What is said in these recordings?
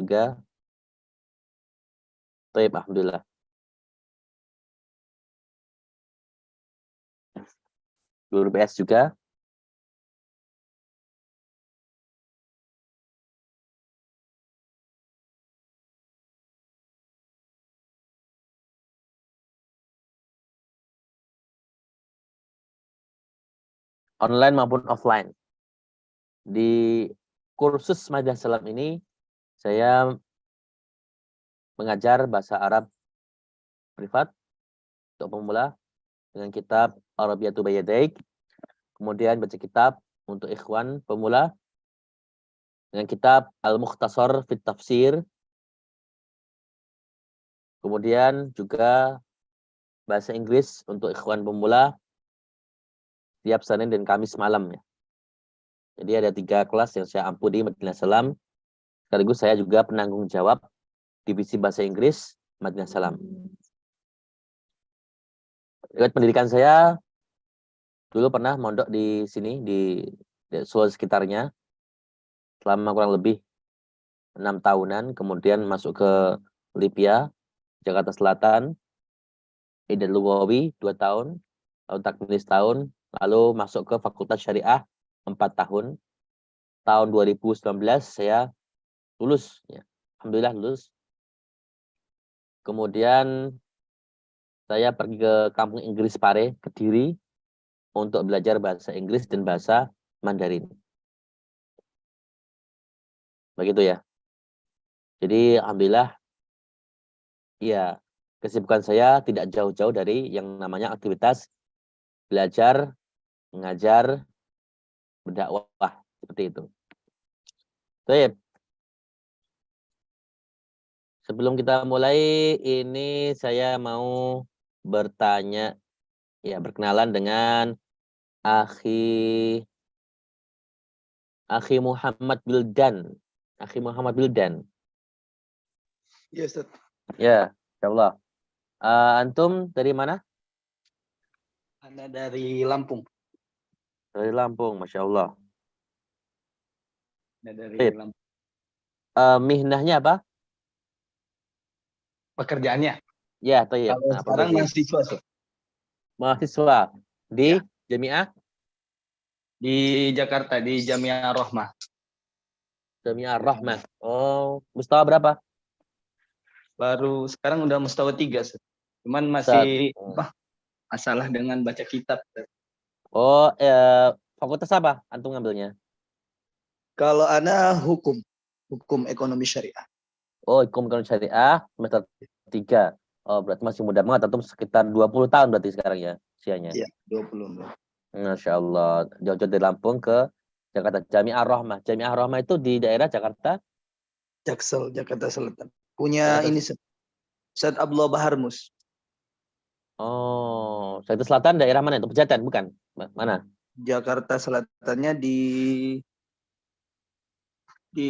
juga. Baik, alhamdulillah. Guru PS juga. Online maupun offline. Di kursus Madinah Salam ini saya mengajar bahasa Arab privat untuk pemula dengan kitab Arabiyatul Bayadaik. Kemudian baca kitab untuk ikhwan pemula dengan kitab Al-Mukhtasar Fit Tafsir. Kemudian juga bahasa Inggris untuk ikhwan pemula tiap Senin dan Kamis malam ya. Jadi ada 3 kelas yang saya ampu di Madinah Salam. Sekaligus saya juga penanggung jawab divisi bahasa Inggris Madinah Salam. Riwayat pendidikan saya dulu pernah mondok di sini di Sulawesi sekitarnya selama kurang lebih 6 tahunan, kemudian masuk ke Libya, Jakarta Selatan, Idan Luwawi 2 tahun, lalu Takmis tahun, lalu masuk ke Fakultas Syariah 4 tahun. Tahun 2019 saya lulus ya. Alhamdulillah lulus. Kemudian saya pergi ke kampung Inggris Pare, Kediri, untuk belajar bahasa Inggris dan bahasa Mandarin. Begitu ya. Jadi alhamdulillah ya, kesibukan saya tidak jauh-jauh dari yang namanya aktivitas belajar, mengajar, berdakwah seperti itu. Baik. Sebelum kita mulai, ini saya mau bertanya, ya berkenalan dengan Akhi Muhammad Bildan. Akhi Muhammad Bildan. Ya, Ustaz. Ya, insyaallah. Antum dari mana? Anda dari Lampung. Dari Lampung, Masya Allah. Anda dari Baik. Lampung. Mihnahnya apa? Pekerjaannya? Ya, tayyib. Kalau Nah, sekarang profesi. mahasiswa, Ustaz. Mahasiswa di Ya. Jami'ah? Di Jakarta, di Jamiah Rohmah. Jami'ah Rahmah. Oh, mustawa berapa? Baru sekarang udah mustawa 3, Ustaz. Cuman Ustaz. masih masalah dengan baca kitab, Ustaz. Oh, fakultas apa antum ngambilnya? Kalau Anda hukum ekonomi syariah. Oh, hukum syariah semester 3. Oh, berarti masih muda banget, antum sekitar 20 tahun berarti sekarang ya usianya. Iya, 20. Masya Allah. Jauh-jauh dari Lampung ke Jakarta. Jami'ah Rahmah. Jami'ah Rahmah itu di daerah Jakarta? Jaksel, Jakarta Selatan. Punya Jakarta. ini, Ustaz Abdullah Baharmus. Oh, Jakarta Selatan daerah mana itu? Pejaten, bukan? Mana? Jakarta Selatannya di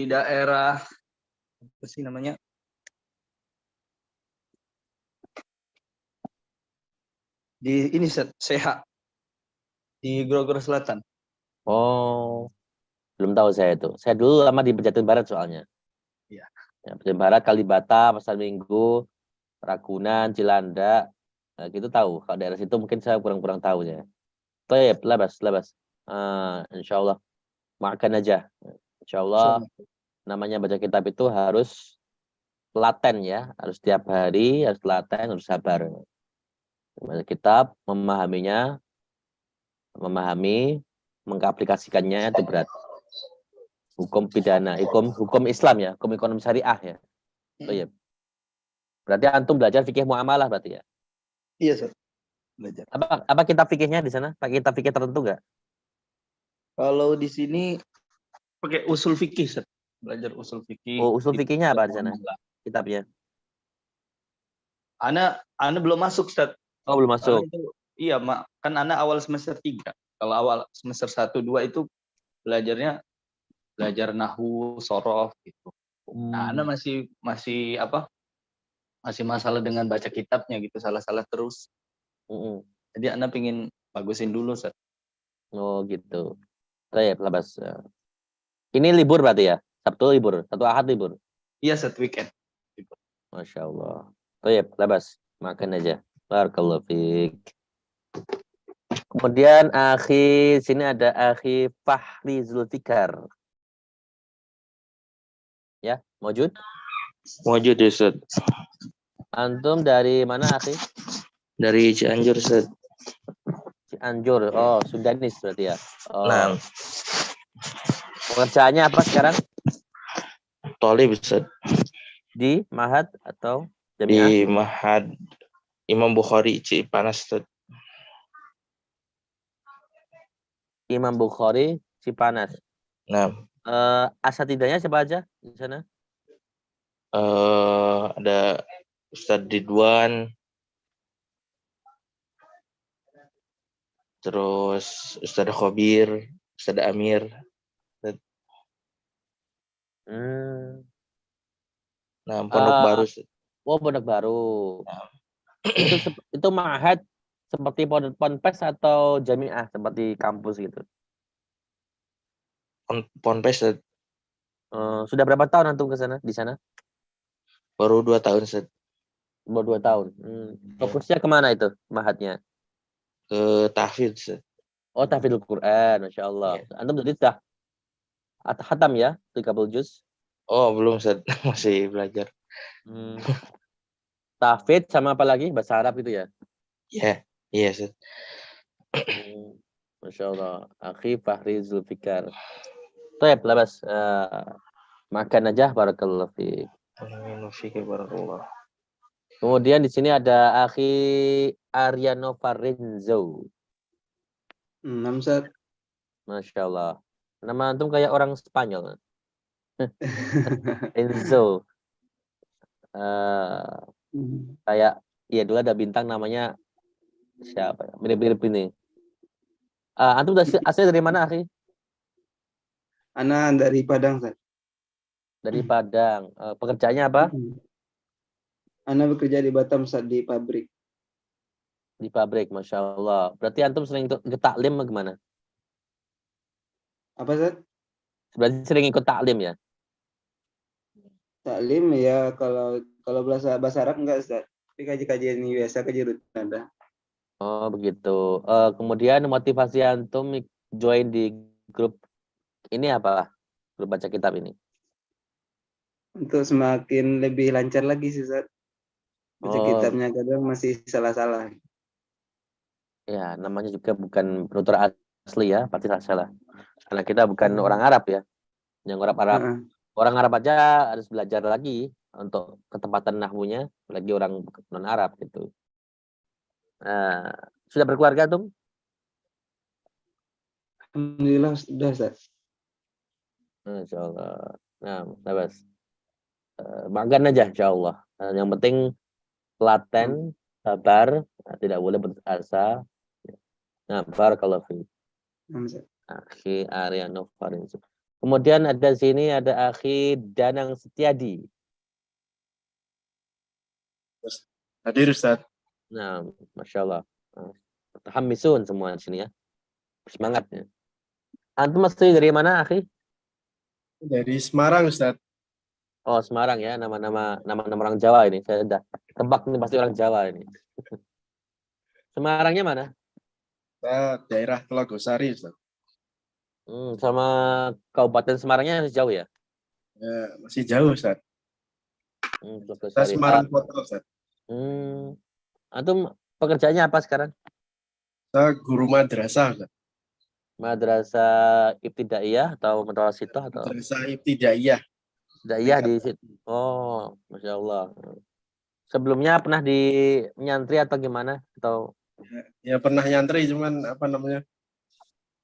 daerah apa sih namanya? Di ini Seha di Grogol Selatan. Oh, belum tahu saya itu. Saya dulu lama di Pejaten Barat soalnya. Iya. Ya, Pejaten Barat, Kalibata, Pasar Minggu, Ragunan, Cilanda, nah, gitu tahu. Kalau daerah situ mungkin saya kurang-kurang tahu ya. Baik, labas. Insya Allah. Makan aja. Insya Allah, namanya baca kitab itu harus telaten ya. Harus tiap hari, harus telaten, harus sabar. Baca kitab, memahami, mengaplikasikannya itu berat. Hukum pidana, hukum Islam ya, hukum ekonomi syariah ya. Baik. Berarti antum belajar fikih muamalah berarti ya? Iya, Ustaz. Belajar. Apa kitab fikihnya di sana? Pakai kitab fikih tertentu nggak? Kalau di sini pakai usul fikih, Ustaz. Belajar usul fikih. Oh, usul fikihnya apa di sana? Kitabnya? Ana belum masuk, Ustaz. Oh, belum masuk. Iya, kan Ana awal semester 3. Kalau awal semester 1 2 itu belajar nahwu, sorof gitu. Nah, Ana masih masih masalah dengan baca kitabnya gitu, salah-salah terus. Jadi Ana pingin bagusin dulu, Ustaz. Oh, gitu. Baik, labas. Ini libur berarti ya? Sabtu libur, Sabtu Ahad libur. Iya, set weekend. Masya Allah. Baik, labas. Makan aja. Barakallahu fiik. Kemudian sini ada akhi Fahri Zulfikar. Ya, mewujud? Wajud ya, Ustaz. Antum dari mana akhi? Dari Cianjur, Ustaz. Cianjur. Oh, Sudanis berarti ya. Oh. Nah, Pekerjaannya apa sekarang? Tolib, Ustaz. Di Mahat atau Jami'ah? Di Mahad Imam Bukhari Cipanas, Ustaz. Imam Bukhari Cipanas. Nah, asatidahnya siapa aja di sana? ada Ustaz Ridwan, terus Ustaz Khobir, Ustaz Amir. Nah, pondok baru. Oh, pondok baru. Itu Mahat seperti ponpes atau Jami'ah seperti kampus gitu? Ponpes, Sudah berapa tahun antum ke sana di sana? baru 2 tahun, Ustaz. Baru 2 tahun. Fokusnya kemana itu Mahatnya? Ke tahfidz, Ustaz. Oh, tahfidzul Quran, Masya Allah. Iya. Antum tadi sudah hatam ya, 30 juz? Oh, belum, Ustaz. Masih belajar. Tahfidz sama apa lagi? Bahasa Arab itu ya? Iya, iya, Ustaz. Masya Allah. Akhi Fahri Zulfikar. Baik, labas. Makan aja, barakallahu fiik. Kemudian di sini ada akhi Ariano Farenzo. Ustaz. Masya Allah. Nama antum kayak orang Spanyol. Enzo. Kayak, ya dulu ada bintang namanya siapa ya? Mirip-mirip ini. Antum asli dari mana, akhi? Ana dari Padang, Ustaz. Dari Padang. Pekerjaannya apa? Ana bekerja di Batam, Ustaz, di pabrik. Di pabrik, Masya Allah. Berarti antum sering ikut taklim gimana? Apa, Ustaz? Berarti sering ikut taklim ya? Taklim ya, kalau bahasa Arab enggak, Ustaz. Tapi kajian biasa, kajian rutin ada. Oh, begitu. Kemudian motivasi antum join di grup ini apa? Grup baca kitab ini? Untuk semakin lebih lancar lagi sih, Ustaz. Baca kitabnya kadang masih salah-salah. Ya, namanya juga bukan penutur asli ya, pasti salah. Karena kita bukan orang Arab ya. Yang orang Arab aja harus belajar lagi untuk ketepatan nahwunya, lagi orang non Arab gitu. Sudah berkeluarga tuh? Alhamdulillah sudah, Ustaz. Masya Allah. Nah, labas. Makan aja, insya Allah. Yang penting telaten, sabar, tidak boleh putus asa. Nah, barakallahu fiik. Akhi Ariano Farenzo. Kemudian ada sini ada akhi Danang Setiadi. Hadir, Ustaz. Nah, Masya Allah. Tahamisun semua di sini ya. Semangatnya. Antum masih dari mana, akhi? Dari Semarang, Ustaz. Oh, Semarang ya, nama orang Jawa ini. Saya udah tebak nih pasti orang Jawa ini. Semarangnya mana? Saya daerah Telogosari, Ustaz. Sama Kabupaten Semarangnya masih jauh ya? Ya, masih jauh, Ustaz. Saya Semarang Kota, Ustaz. Antum pekerjaannya apa sekarang? Saya guru madrasah, Ustaz. Madrasah Ibtidaiyah atau Madrasah atau? Madrasah Ibtidaiyah. Ibtidaiyah di situ. Oh, Masya Allah. Sebelumnya pernah di nyantri atau gimana? Atau ya pernah nyantri, cuman apa namanya,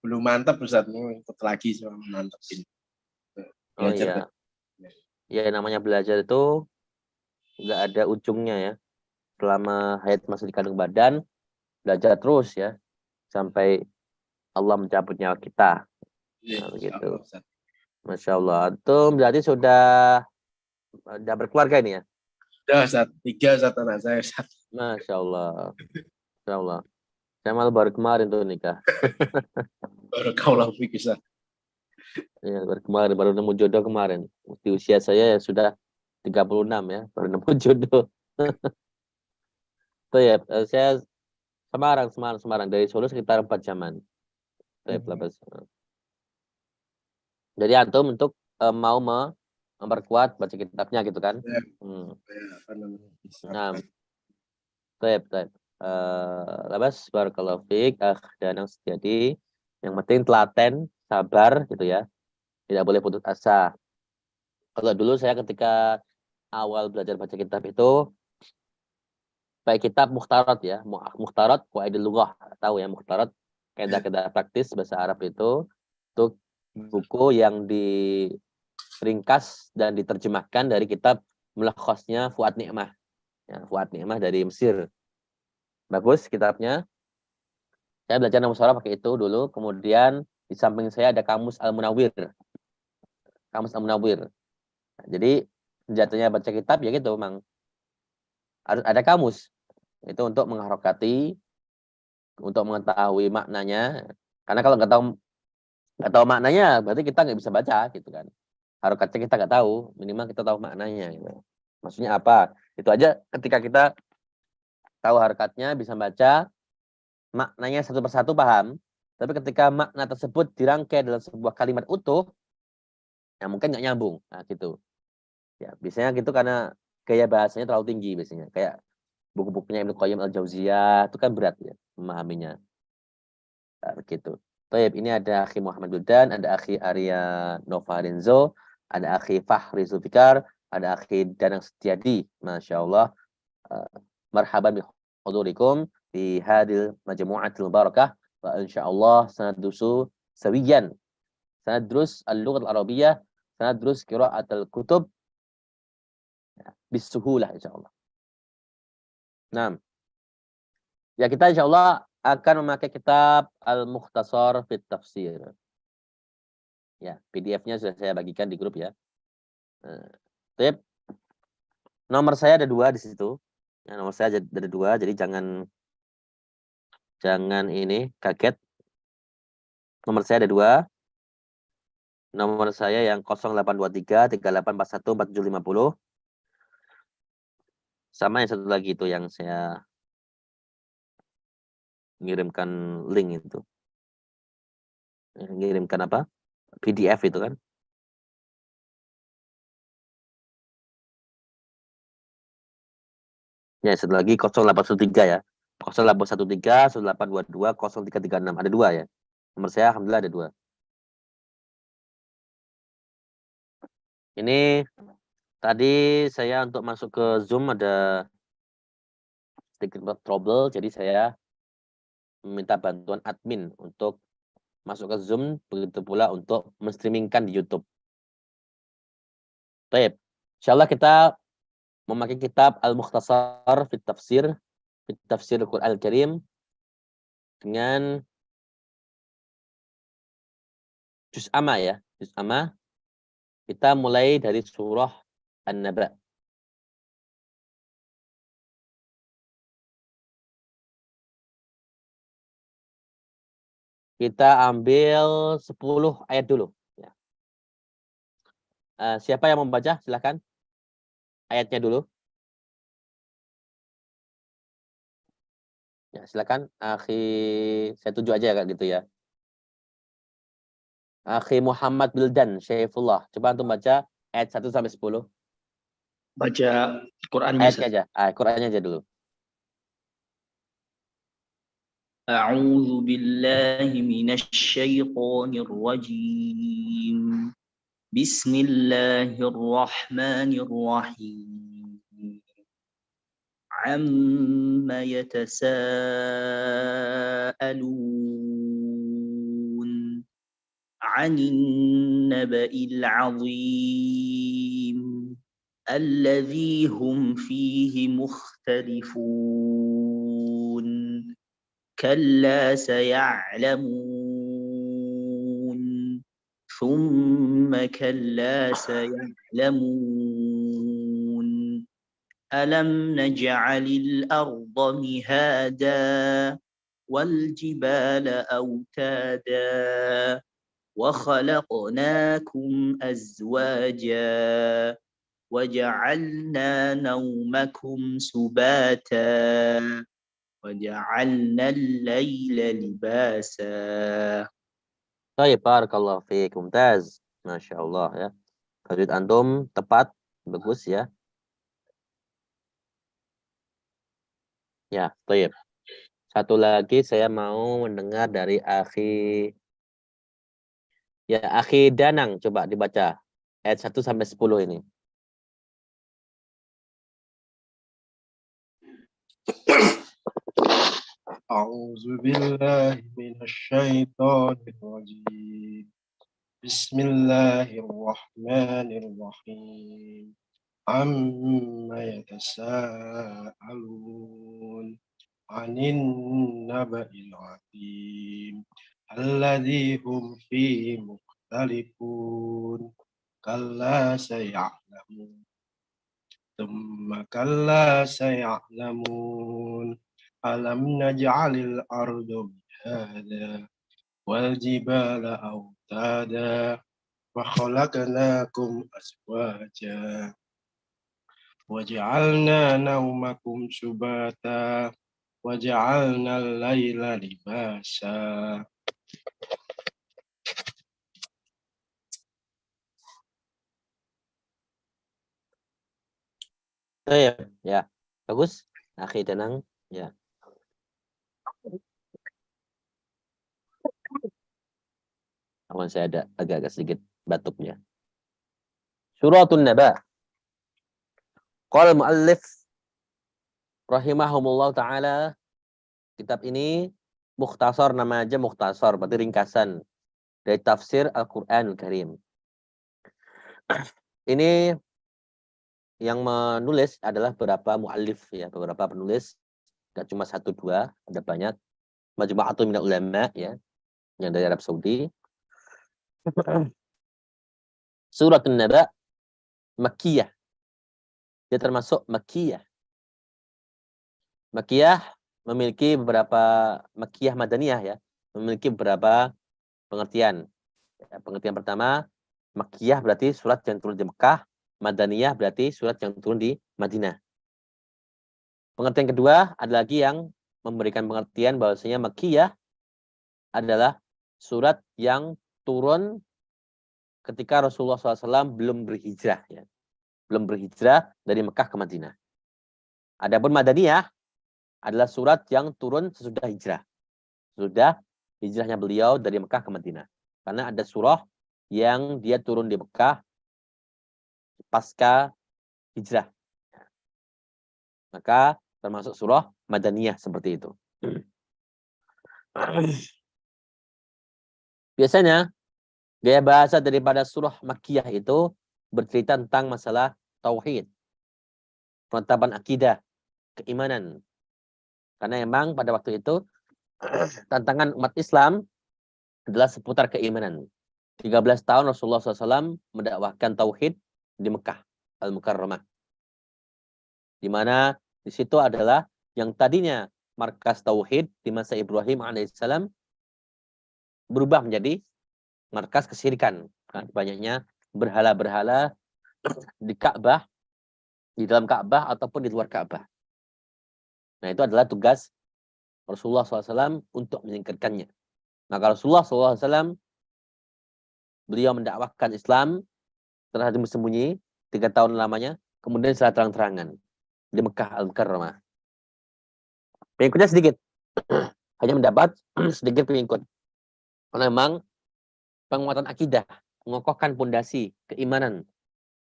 belum mantap, Ustaz. Mau ikut lagi cuma mantepin. Belajar. Ya, namanya belajar itu nggak ada ujungnya ya. Selama hayat masih di kandung badan, belajar terus ya. Sampai Allah mencabut nyawa kita. Nah, begitu. Masya Allah. Antum berarti sudah berkeluarga ini ya? Sudah, Ustaz. 3, Ustaz, anak saya, Ustaz. Masya Allah. Masya Allah. Saya malah baru kemarin tuh nikah. Baru kaulah fikir, Ustaz. Ya, baru nemu jodoh kemarin. Di usia saya ya sudah 36 ya, baru nemu jodoh. Tuh ya, saya Semarang dari Solo sekitar 4 jaman. Tuh ya, jadi antum untuk mau memperkuat baca kitabnya gitu kan? Ya, apa namanya? Nah, baik. Labas barakallahu fiik, dan yang sejadi. Yang penting telaten, sabar gitu ya. Tidak boleh putus asa. Kalau dulu saya ketika awal belajar baca kitab itu baik kitab mukhtarat ya, mukhtarat qawaidul lughah, tahu ya mukhtarat, kaidah-kaidah praktis bahasa Arab itu buku yang diringkas dan diterjemahkan dari kitab mulakhasnya Fuad Ni'mah. Ya, Fuad Ni'mah dari Mesir. Bagus kitabnya. Saya belajar nahwu sharaf pakai itu dulu, kemudian di samping saya ada Kamus Al-Munawwir. Kamus Al-Munawwir. Nah, jadi senjatanya baca kitab ya gitu, Mang. Harus ada kamus. Itu untuk mengharokati, untuk mengetahui maknanya. Karena kalau nggak tahu maknanya, berarti kita nggak bisa baca gitu kan. Harokatnya kita nggak tahu, minimal kita tahu maknanya. Gitu. Maksudnya apa? Itu aja ketika kita tahu harokatnya, bisa baca, maknanya satu persatu paham. Tapi ketika makna tersebut dirangkai dalam sebuah kalimat utuh, ya mungkin nggak nyambung. Nah, gitu. Ya, biasanya gitu karena gaya bahasanya terlalu tinggi biasanya. Kayak buku-bukunya Ibnu Qayyim Al-Jauziyah itu kan berat ya memahaminya. Nah, begitu. Baik, ini ada Akhi Muhammad Wildan, ada Akhi Arya Nova Renzo, ada Akhi Fahri Zulfikar, ada Akhi Danang Setiadi. Masya Allah. Marhaban bihudurikum di hadil majmu'atil barakah. Wa insyaallah sanadrusu sawiyan. Sanadrus al-lughah al-arabiyyah, sanadrus qira'atul kutub bisuhulah insyaallah. Nah, ya kita insyaallah akan memakai kitab Al-Mukhtasar fit Tafsir. Ya, PDF-nya sudah saya bagikan di grup ya. Tip. Nomor saya ada 2 di situ. Ya, nomor saya ada 2, jadi jangan ini kaget. Nomor saya ada 2. Nomor saya yang 0823 3841 4750. Sama yang satu lagi itu yang saya ngirimkan link itu. Ngirimkan apa? PDF itu kan. Ya, satu lagi 0813 ya. 0813 1822 0336. Ada 2 ya. Nomor saya alhamdulillah ada 2. Ini tadi saya untuk masuk ke Zoom ada sedikit trouble, jadi saya meminta bantuan admin untuk masuk ke Zoom, begitu pula untuk menstreamingkan di YouTube. Baik, insyaallah kita memakai kitab Al-Mukhtasar fit Tafsir Al-Qur'an Al-Karim dengan juz amma ya, juz amma. Kita mulai dari surah An-Naba. Kita ambil 10 ayat dulu. Ya. Siapa yang membaca? Silahkan. Ayatnya dulu. Ya, silakan. Akhi, saya tunjuk aja kayak gitu ya. Akhi Muhammad Wildan, Syaifullah. Coba untuk baca ayat 1 sampai 10. Baca Qur'annya Ayatnya aja. Qur'annya aja dulu. A'udzu billahi minasy syaithanir rajim. Bismillahirrahmanirrahim. Amma yatasaalun 'anil naba'il 'azim alladzi hum fihi mukhtalifun. كلا سيعلمون ثم كلا سيعلمون ألم نجعل الأرض مهادا والجبال أوتادا وخلقناكم أزواجا وجعلنا نومكم سباتا وجعلنا الليل لباسا. Baik, barakallahu fiik. Mumtaz. Masya Allah ya. Tajwid antum tepat, bagus ya. Ya, baik. Satu lagi saya mau mendengar dari Akhi. Ya, Akhi Danang, coba dibaca. Ayat 1 sampai 10 ini. أعوذ بالله من الشيطان الرجيم بسم الله الرحمن الرحيم عما يتساءلون عن النبأ العظيم الذي هم فيه مختلفون كلا سيعلمون ثم كلا سيعلمون ألم نجعل الأرض مهادا والجبال أوتادا وخلقناكم أزواجا وجعلنا نومكم سباتا وجعلنا الليل لباسا. Baik, ya. Bagus. Akhi Danang, ya. Awan saya ada agak-agak sedikit batuknya. Suratun Naba. Qala muallif rahimahumullah taala, kitab ini mukhtasar, nama aja mukhtasar, berarti ringkasan dari tafsir Al-Qur'anul Karim. Ini yang menulis adalah beberapa muallif ya, beberapa penulis, enggak cuma 1 2, ada banyak. Majmu'atun minal ulama ya, yang dari Arab Saudi. Suratun Naba Makkiyah. Dia termasuk Makkiyah. Makkiyah memiliki beberapa, Makkiyah Madaniyah ya, memiliki beberapa pengertian. Ya, pengertian pertama, Makkiyah berarti surat yang turun di Mekah, Madaniyah berarti surat yang turun di Madinah. Pengertian kedua ada lagi yang memberikan pengertian bahwasanya Makkiyah adalah surat yang turun ketika Rasulullah SAW belum berhijrah ya. Belum berhijrah dari Mekah ke Madinah. Adapun Madaniyah adalah surat yang turun sesudah hijrah. Sudah hijrahnya beliau dari Mekah ke Madinah. Karena ada surah yang dia turun di Mekah pasca hijrah. Maka termasuk surah Madaniyah seperti itu. Biasanya gaya bahasa daripada surah Makkiyah itu bercerita tentang masalah tauhid, penetapan akidah, keimanan. Karena memang pada waktu itu tantangan umat Islam adalah seputar keimanan. 13 tahun Rasulullah SAW mendakwahkan tauhid di Mekah Al-Mukarramah. Di mana di situ adalah yang tadinya markas tauhid di masa Ibrahim alaihissalam berubah menjadi markas kesyirikan. Banyaknya berhala-berhala di Ka'bah, di dalam Ka'bah ataupun di luar Ka'bah. Nah, itu adalah tugas Rasulullah SAW untuk menyingkirkannya. Maka Rasulullah SAW beliau mendakwahkan Islam setelah sembunyi 3 tahun lamanya, kemudian setelah terang-terangan di Mekah Al-Mukarramah. Pengikutnya sedikit, hanya mendapat sedikit pengikut. Karena memang penguatan akidah, mengokohkan pondasi keimanan,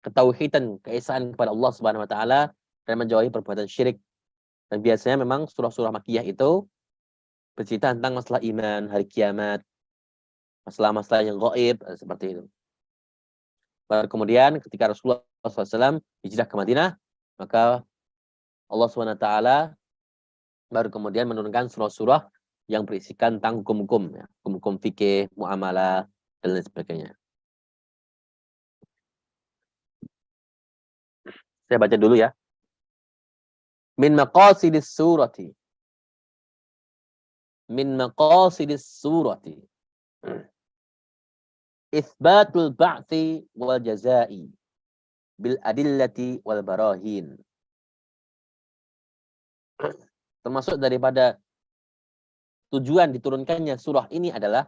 ketauhidan, keesaan kepada Allah Subhanahu wa taala dan menjauhi perbuatan syirik. Dan biasanya memang surah-surah Makkiyah itu bercerita tentang masalah iman, hari kiamat, masalah-masalah yang gaib seperti itu. Baru kemudian ketika Rasulullah SAW hijrah ke Madinah, maka Allah SWT baru kemudian menurunkan surah-surah yang berisikan tentang hukum-hukum, ya, hukum-hukum fikih, muamalah, dan lain sebagainya. Saya baca dulu ya. Min maqasidis surati. Min maqasidis surati. Itsbatul ba'tsi wal jazaa'i bil adillati wal barahin. Termasuk daripada tujuan diturunkannya surah ini adalah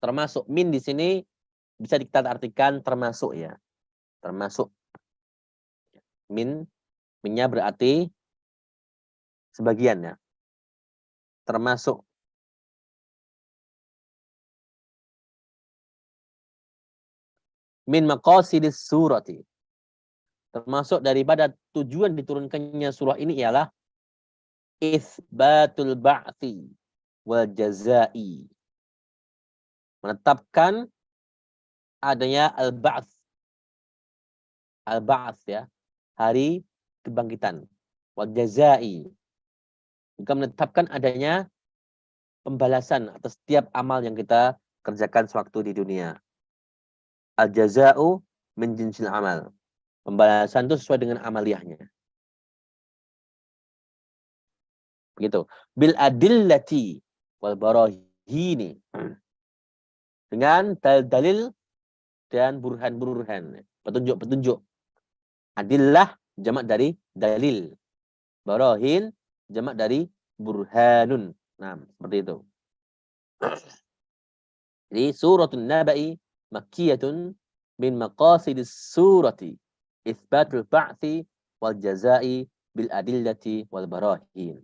termasuk min di sini bisa kita artikan termasuk ya. Termasuk. Minnya berarti sebagian ya. Termasuk. Min maqasidis surati. Termasuk daripada tujuan diturunkannya surah ini ialah itsbatul ba'thi wal jazai. Menetapkan adanya al-ba'ts. Al-ba'ts ya. Hari kebangkitan. Wal jazai. Juga menetapkan adanya pembalasan atas setiap amal yang kita kerjakan sewaktu di dunia. Al-jaza'u min jinsil amal. Pembalasan itu sesuai dengan amaliyahnya. Begitu. Bil adillati wal barahini. Dengan dalil dan burhan-burhan. Petunjuk-petunjuk. Adillah jamak dari dalil. Barahin jamak dari burhanun. Nah, seperti itu. Jadi suratul Naba'i makkiyatun min maqasidis surati itsbatul ba'thi wal jazai bil adillati wal barahin.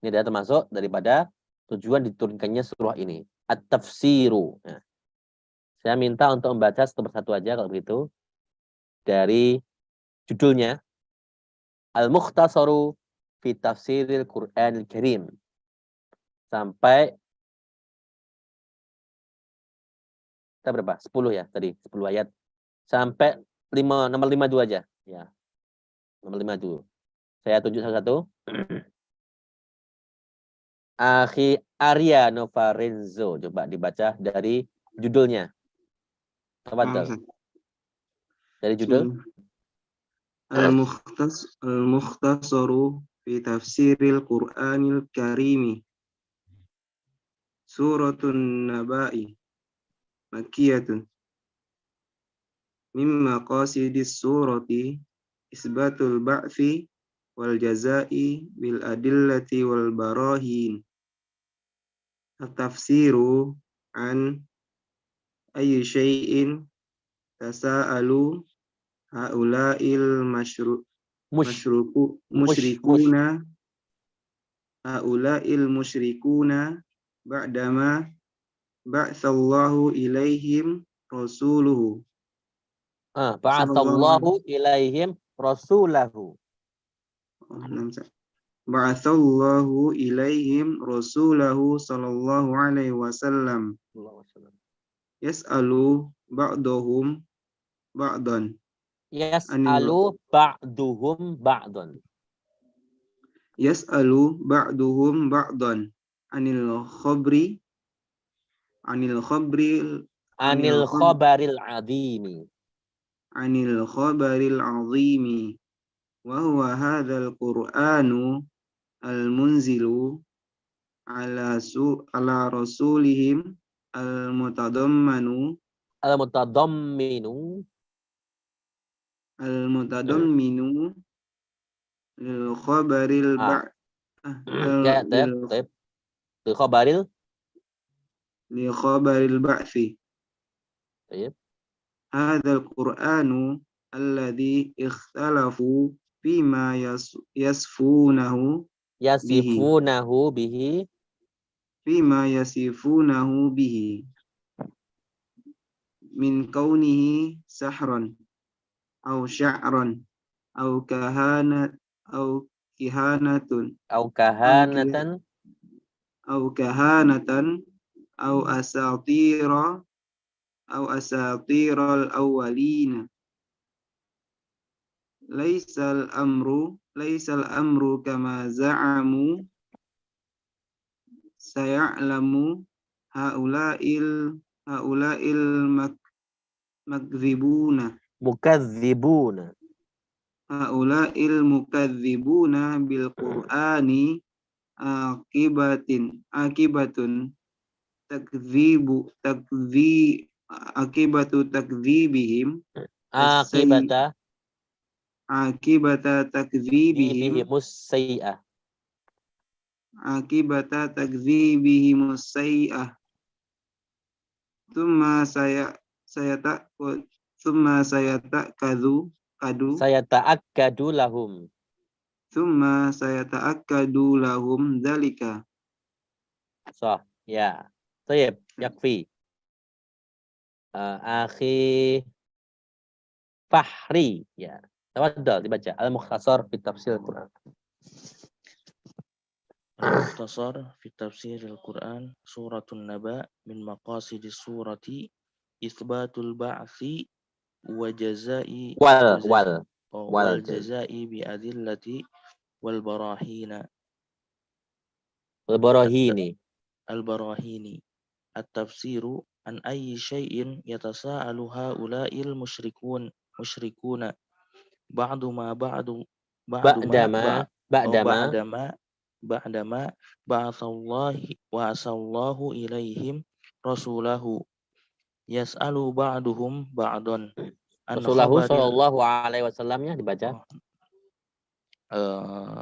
Ini adalah termasuk daripada tujuan diturunkannya surah ini. At-tafsiru. Nah, saya minta untuk membaca satu persatu aja kalau begitu. Dari judulnya. Al-Mukhtasaru fi tafsiril Qur'anil Karim. Sampai kita berapa? 10 ya tadi, 10 ayat. Sampai nomor 52 aja. Ya. Nomor 52. Saya tunjuk satu-satu. Akhi Arya Novarenzo. Coba dibaca dari judulnya. Tafadhal. Dari judul. Al-Mukhtasaru fi tafsiril Qur'anil Karimi. Suratun Naba'i. Makkiyatun. Mimma qasidis surati isbatul ba'thi wal jazai bil adillati wal barahin. At-tafsiru an ayyi syai'in tasa'alu haula'il musyrikuna haula'il musyrikuna ba'dama ba'atsallahu ilaihim rasuluhu. Ba'atsallahu ilaihim rasulahu. Ba'atsallahu ilaihim rasulahu sallallahu alaihi wasallam. Yas'alu ba'dahum ba'dan. Yas'alu ba'duhum ba'dan. Yas'alu ba'duhum ba'dan. Anil khabaril azimi. Anil khabaril azimi. Wa huwa hadzal Qur'anu al-munzilu ala rasulihim al-mutadamminu lil khabaril ba'thi. Baik. Hadzal Qur'anu alladhi ikhtalafu fima yasifunahu bihi min kaunihi sahran aw sya'ran aw kahanatun au kahanatan aw asatiral awwalina. Laisal amru kama za'amu saya'lamu haula'il mukadzibuna bil Qur'ani akibatu takdzibihim Akibata akibata takdzibihim bihimus sayyi'ah. akibata takdzibihim sayyi'ah. Tsumma saya tak kadu Saya ta'akkadu lahum. tsumma saya ta'akkadu lahum dzalika. Sah, ya. Tayyib, yakfi. Akhi Fahri, ya. Tawaddal dibaca. Al-Mukhtasar fi Tafsir Al-Quran. Al-Mukhtasar fi Tafsir Al-Quran Suratun Naba min maqasidis surati Itsbatul ba'thi wa jazai wal jazai bi adillati wal barahina Al-Barahini. al-barahini at-tafsiru an ayyi syai'in yatasaalu haula'il musyrikuna ba'dama ba'athallahu ilaihim rasulahu yas'alu ba'duhum ba'dan an Rasulullah khabaril sallallahu alaihi wasallamnya dibaca.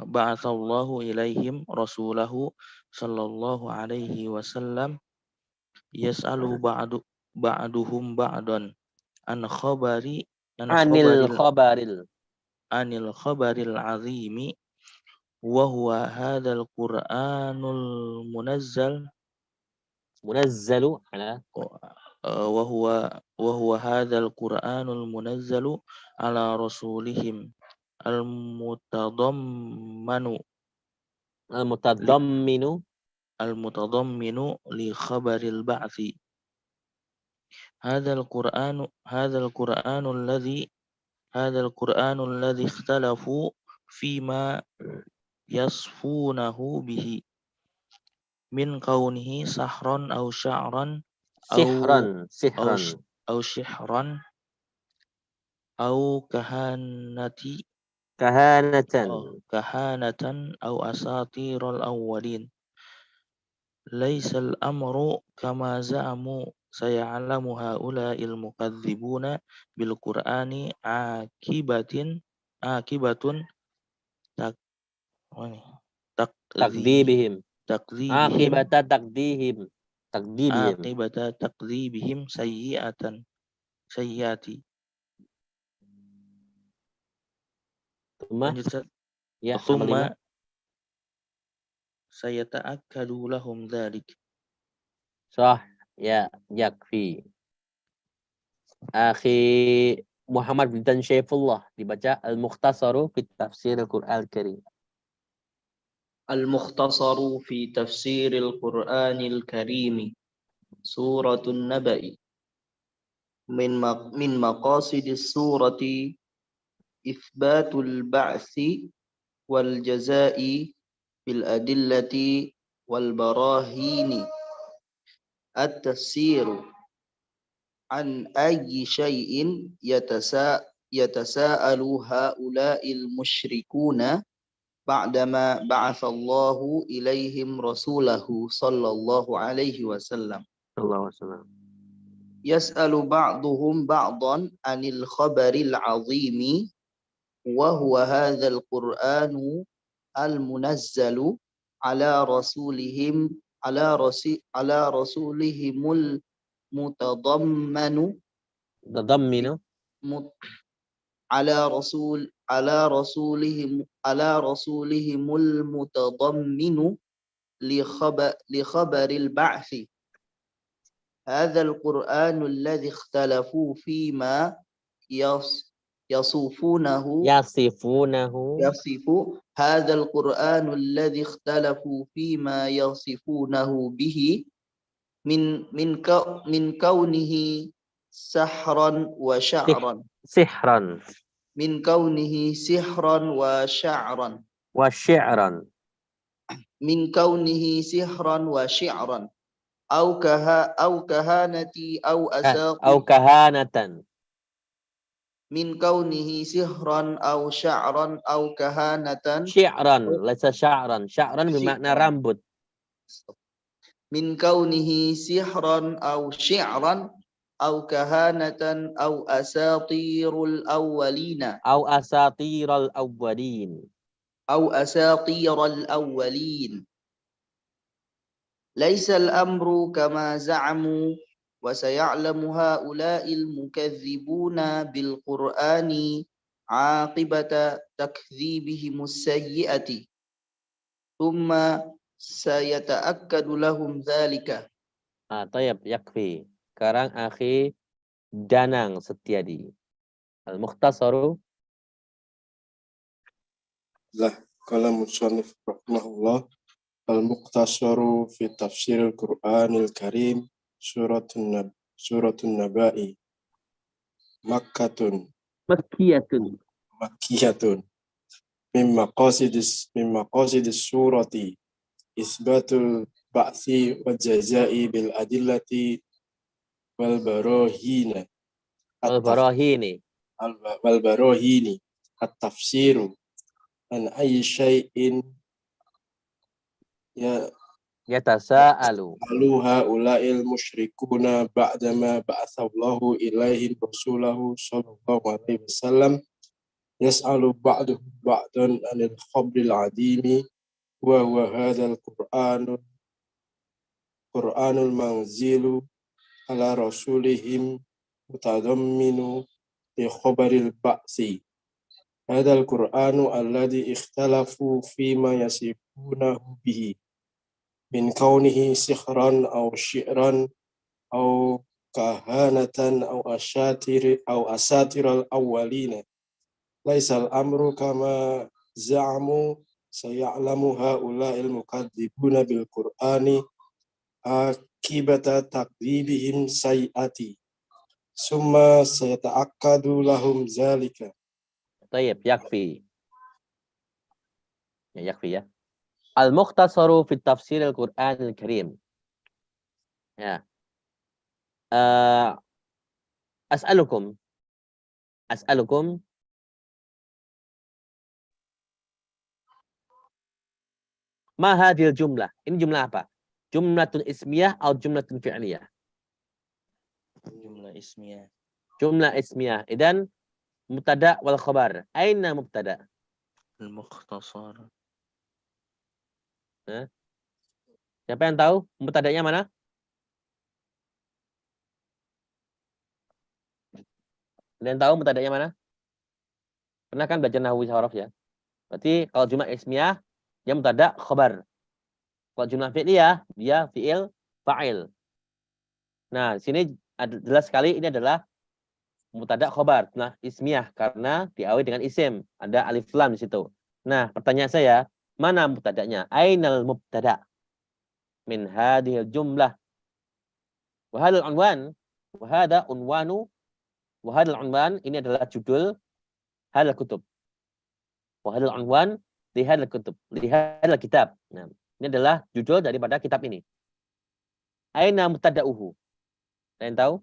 ba'athallahu ilaihim rasulahu sallallahu alaihi wasallam yas'alu ba'duhum ba'dan an Anil khabaril azimi wa huwa hadzal qur'anul munazzalu ala وهو هذا القرآن المنزل على رسولهم المتضمن لخبر البعث هذا القرآن الذي اختلفوا فيما يصفونه به من كونه سحرا أو شعرا أو شحرا أو كهانة أو أساطير الأولين ليس الأمر كما زعموا سيعلم هؤلاء المكذبون بالقرآن عاقبة تكذيبهم سيئات ثم سيتأكد لهم ذلك. Sah, ya, yakfi. Akhi Muhammad bin Syaifullah dibaca Al-Mukhtasaru fi Tafsir Al-Qur'an Al-Karim. Al-Mukhtasaru fi Tafsir Al-Qur'anil Karim Suratun Naba'i min maqasidis surati Itsbatul ba'si wal jazai bil adillati wal barahini at-tafsiru an ayyi syai'in yatasaalu haula'il musyrikuna ba'dama ba'athallahu ilaihim rasulahu sallallahu alaihi wasallam yas'alu ba'duhum ba'dan anil khabaril azimi wa huwa hadzal qur'anu al munazzalu ala rasulihimul mutadammanu ala rasulihimul mutadamminu li khabaril ba'thi hadzal qur'anu alladhi ikhtalafu fima yasifu hadzal qur'anu alladhi ikhtalafu fima yasifunahu bihi min kaunihi sihran wa sya'ran min kaunihi sihran wa sya'ran min kaunihi sihran wa syi'ran au kahanati au kahanatan min kaunihi sihran au sya'ran au kahanatan laisa sya'ran bermakna rambut min kaunihi sihran au syi'ran أو كهانة أو أساطير الأولين Au asatiral awwalin. أو أساطير الأولين ليس الأمر كما زعموا وسيعلم هؤلاء المكذبون بالقرآن عاقبة تكذيبهم السيئة ثم سيتأكد لهم ذلك. Tayyib, yakfi. Sekarang akhi Danang Setiadi. Al-Mukhtasaru. Qala musannif rahimahullah al-muqtasaru fi tafsir al-Qur'anil Karim suratun Naba'i Makkatun Makkiyatun min maqasidis surati isbatul ba'thi wa jazai bil adillati wal barahina Al-Barahini. wal barahini at-tafsiru an ayyi syai'in ya Yatasa'alu. aluha ula'il musyrikuna ba'dama ba'athallahu ilaihim rasulahu sallallahu alaihi wasallam yas'alu ba'duhum ba'dan anil khabril adimi wa huwa hadzal qur'anul manzilu ala rasulihim mutadamminu li khabaril ba'si hadzal qur'anu alladhi ikhtalafu fima yasifunahu bihi min kaunihi sihran aw syi'ran aw kahanatan aw asatiral awwalina laisal amru kama za'amu sayalamu haula'il mukadzibuna bil qur'ani akibata takdzibihim sayati summa sayata'akkadu lahum zalika. Tayyib, yakfi. Ya, yakfi ya. Al-Mukhtasaru fi tafsir al-Qur'anil Karim. Ya. As'alukum ma hadhil jumlah? Ini jumlah apa? Jumlatun ismiyah atau jumlatun fi'liyah? Jumlah ismiyah. Jumlah ismiyah. Idan mubtada wal khabar. Aina mubtada? Al-Mukhtasar. Siapa yang tahu mubtadanya mana? Ada yang tahu mubtadanya mana? Pernah kan belajar nahwu saraf ya? Berarti kalau jumlah ismiyah dia mubtada khabar. Kalau jumlah fi'liyah dia fi'il fa'il. Nah, di sini jelas sekali ini adalah mubtada khabar, jumlah ismiyah karena diawali dengan isim, ada alif lam di situ. Nah, pertanyaan saya, mana mubtadanya? Ainal mubtada min hadhil jumlah? Wa hadzal unwan, wa hadza unwanu, wa hadzal unwan ini adalah judul hadzal kutub. Wa hadzal unwan li hadzal kutub, li hadzal kitab. Nah, ini adalah judul daripada kitab ini. Aina mubtada'uhu? Ada yang tahu?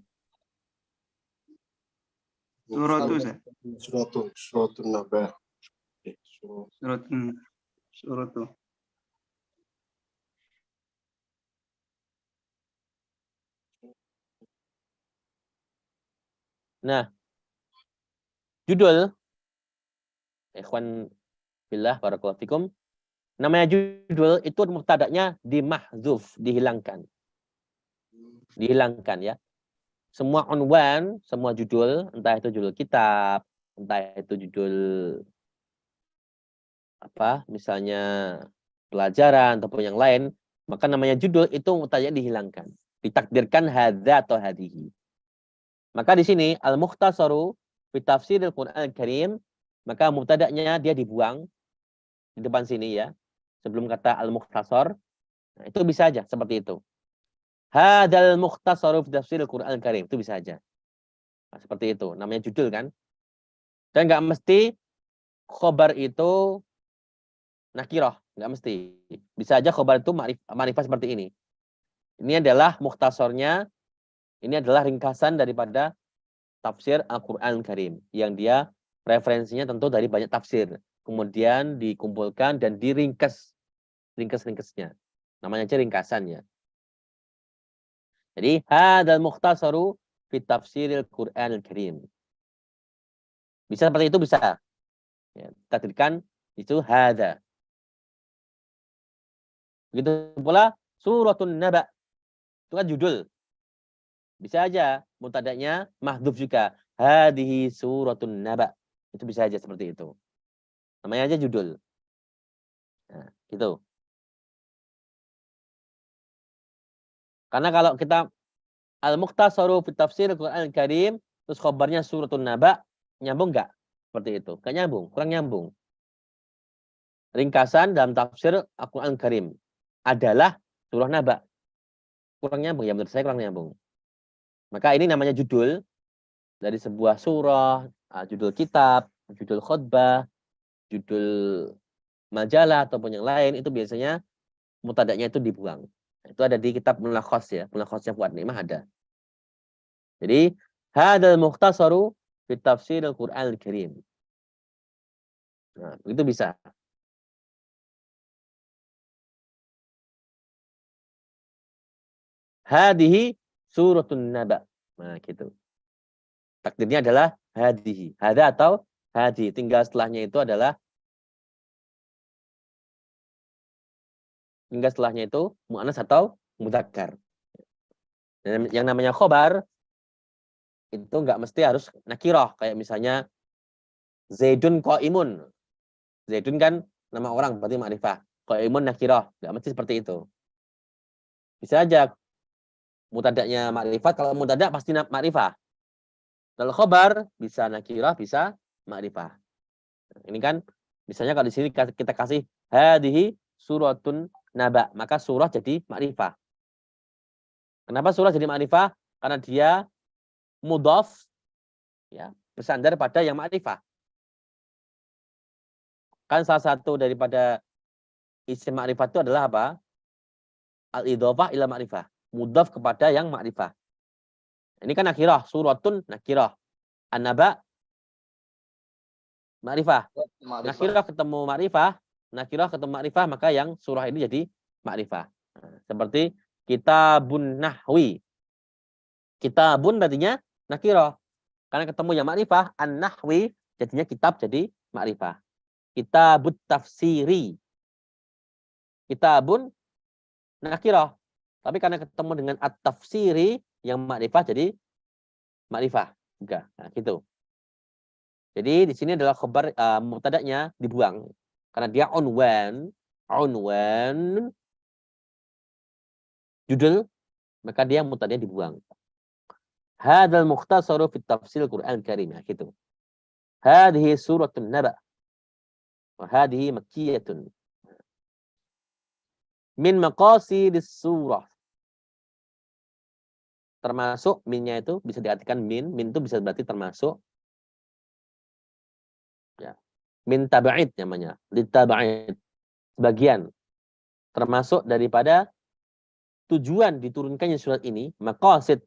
Suratun Naba. Suratu. Nah, judul ikhwan billah barakallahu fikum. Namanya judul itu mubtada'nya dimahzuf, dihilangkan. Dihilangkan ya. Semua unwan, semua judul, entah itu judul kitab, entah itu judul apa, misalnya pelajaran ataupun yang lain, maka namanya judul itu mubtada'nya dihilangkan. Ditakdirkan hadza atau hadihi. Maka di sini al-mukhtasaru fi tafsiril Qur'anil Karim, maka mubtada'nya dia dibuang di depan sini ya. Sebelum kata al-mukhtasar. Nah, itu bisa aja seperti itu. Hadzal mukhtasaru fi tafsiril Qur'anil Karim, itu bisa aja. Nah, seperti itu, namanya judul kan. Dan nggak mesti khobar itu nakirah, nggak mesti. Bisa aja khobar itu ma'rifah seperti ini. Ini adalah mukhtasarnya, ini adalah ringkasan daripada tafsir Al-Qur'an Karim yang dia referensinya tentu dari banyak tafsir, kemudian dikumpulkan dan diringkas ringkasnya. Namanya aja ringkasan ya. Jadi hadzal mukhtasaru fi tafsiril Qur'anil Karim. Bisa seperti itu, bisa. Ya, takdirkan itu hadza. Begitu pula suratun Naba. Itu kan judul. Bisa aja mubtada'nya mahdhuf juga. Hadhihi suratun Naba. Itu bisa aja seperti itu. Namanya aja judul. Nah, gitu. Karena kalau kita al-mukhtasaru fi tafsir Al-Qur'an Al-Karim, terus khabarnya suratun Naba, nyambung enggak? Seperti itu. Enggak nyambung, kurang nyambung. Ringkasan dalam tafsir Al-Qur'an Al-Karim adalah surah Naba. Kurang nyambung, ya menurut saya kurang nyambung. Maka ini namanya judul dari sebuah surah, judul kitab, judul khutbah, judul majalah ataupun yang lain, itu biasanya mubtada'nya itu dibuang. Itu ada di kitab Mulakhas ya, Mulakhasnya Fuad Ni'mah ada. Jadi hadzal mukhtasaru fi tafsir Al-Qur'an Al-Karim. Nah, itu bisa. Hadhihi suratun Naba. Nah, gitu. Takdirnya adalah hadhihi. Hadza atau hadi. Tinggal setelahnya itu adalah muannas atau mudzakkar. Dan yang namanya khobar itu enggak mesti harus nakirah. Kayak misalnya Zaidun qaimun. Zaidun kan nama orang, berarti ma'rifah. Qaimun nakirah. Enggak mesti seperti itu. Bisa aja mubtada'nya ma'rifat, kalau mubtada' pasti ma'rifah. Kalau khobar bisa nakirah, bisa ma'rifah. Ini kan misalnya kalau di sini kita kasih hadhihi suratun Naba, maka surah jadi ma'rifah. Kenapa surah jadi ma'rifah? Karena dia mudhaf, ya, bersandar pada yang ma'rifah. Kan salah satu daripada isim ma'rifah itu adalah apa? Al-idhofah ila ma'rifah. Mudhaf kepada yang ma'rifah. Ini kan nakirah, suratun nakirah. An-Naba ma'rifah. Nakirah ketemu ma'rifah, nakirah ketemu ma'rifah, maka yang surah ini jadi ma'rifah. Nah, seperti kitabun nahwi. Kitabun berartinya nakirah. Karena ketemu yang ma'rifah, an-nahwi jadinya kitab jadi ma'rifah. Kitabut tafsiri. Kitabun nakirah. Tapi karena ketemu dengan at-tafsiri yang ma'rifah jadi ma'rifah juga. Nah, gitu. Jadi di sini adalah khabar mubtada'nya dibuang karena dia unwan judul, maka dia mubtada'nya dibuang. Hadzal mukhtasaru fi tafsir Al-Qur'an Al-Karim, gitu. Hadhihi suratun Naba. Wa hadhihi makkiyatun. Min maqasidis surah. Termasuk minnya itu bisa diartikan min itu bisa berarti termasuk. Ya. Min taba'id namanya, litaba'id. Sebagian termasuk daripada tujuan diturunkannya surat ini, maqasid.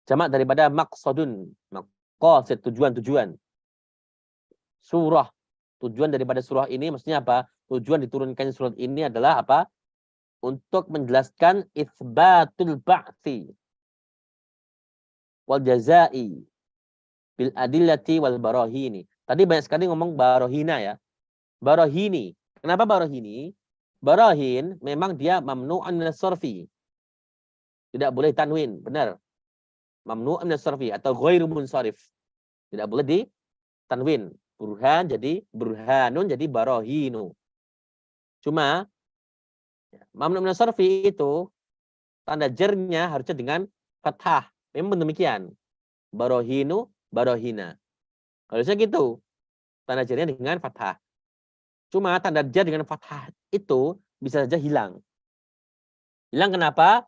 Jamak daripada maqsadun, maqasid, tujuan-tujuan. Surah, tujuan daripada surah ini maksudnya apa? Tujuan diturunkannya surat ini adalah apa? Untuk menjelaskan itsbatul ba'tsi wal jazai bil adillati wal barahini. Tadi banyak sekali ngomong barahina ya. Barahini. Kenapa barahini? Barahin memang dia mamnu'un minas sarfi. Tidak boleh tanwin, benar. Mamnu'un minas sarfi atau ghairu munsharif. Tidak boleh di tanwin. Burhan jadi burhanun jadi barahinu. Cuma mamnu' minas sarfi itu tanda jernya harusnya dengan fathah. Memang demikian. Barahinu, barahina. Harusnya gitu. Tanda jernya dengan fathah. Cuma tanda jar dengan fathah itu bisa saja hilang. Hilang kenapa?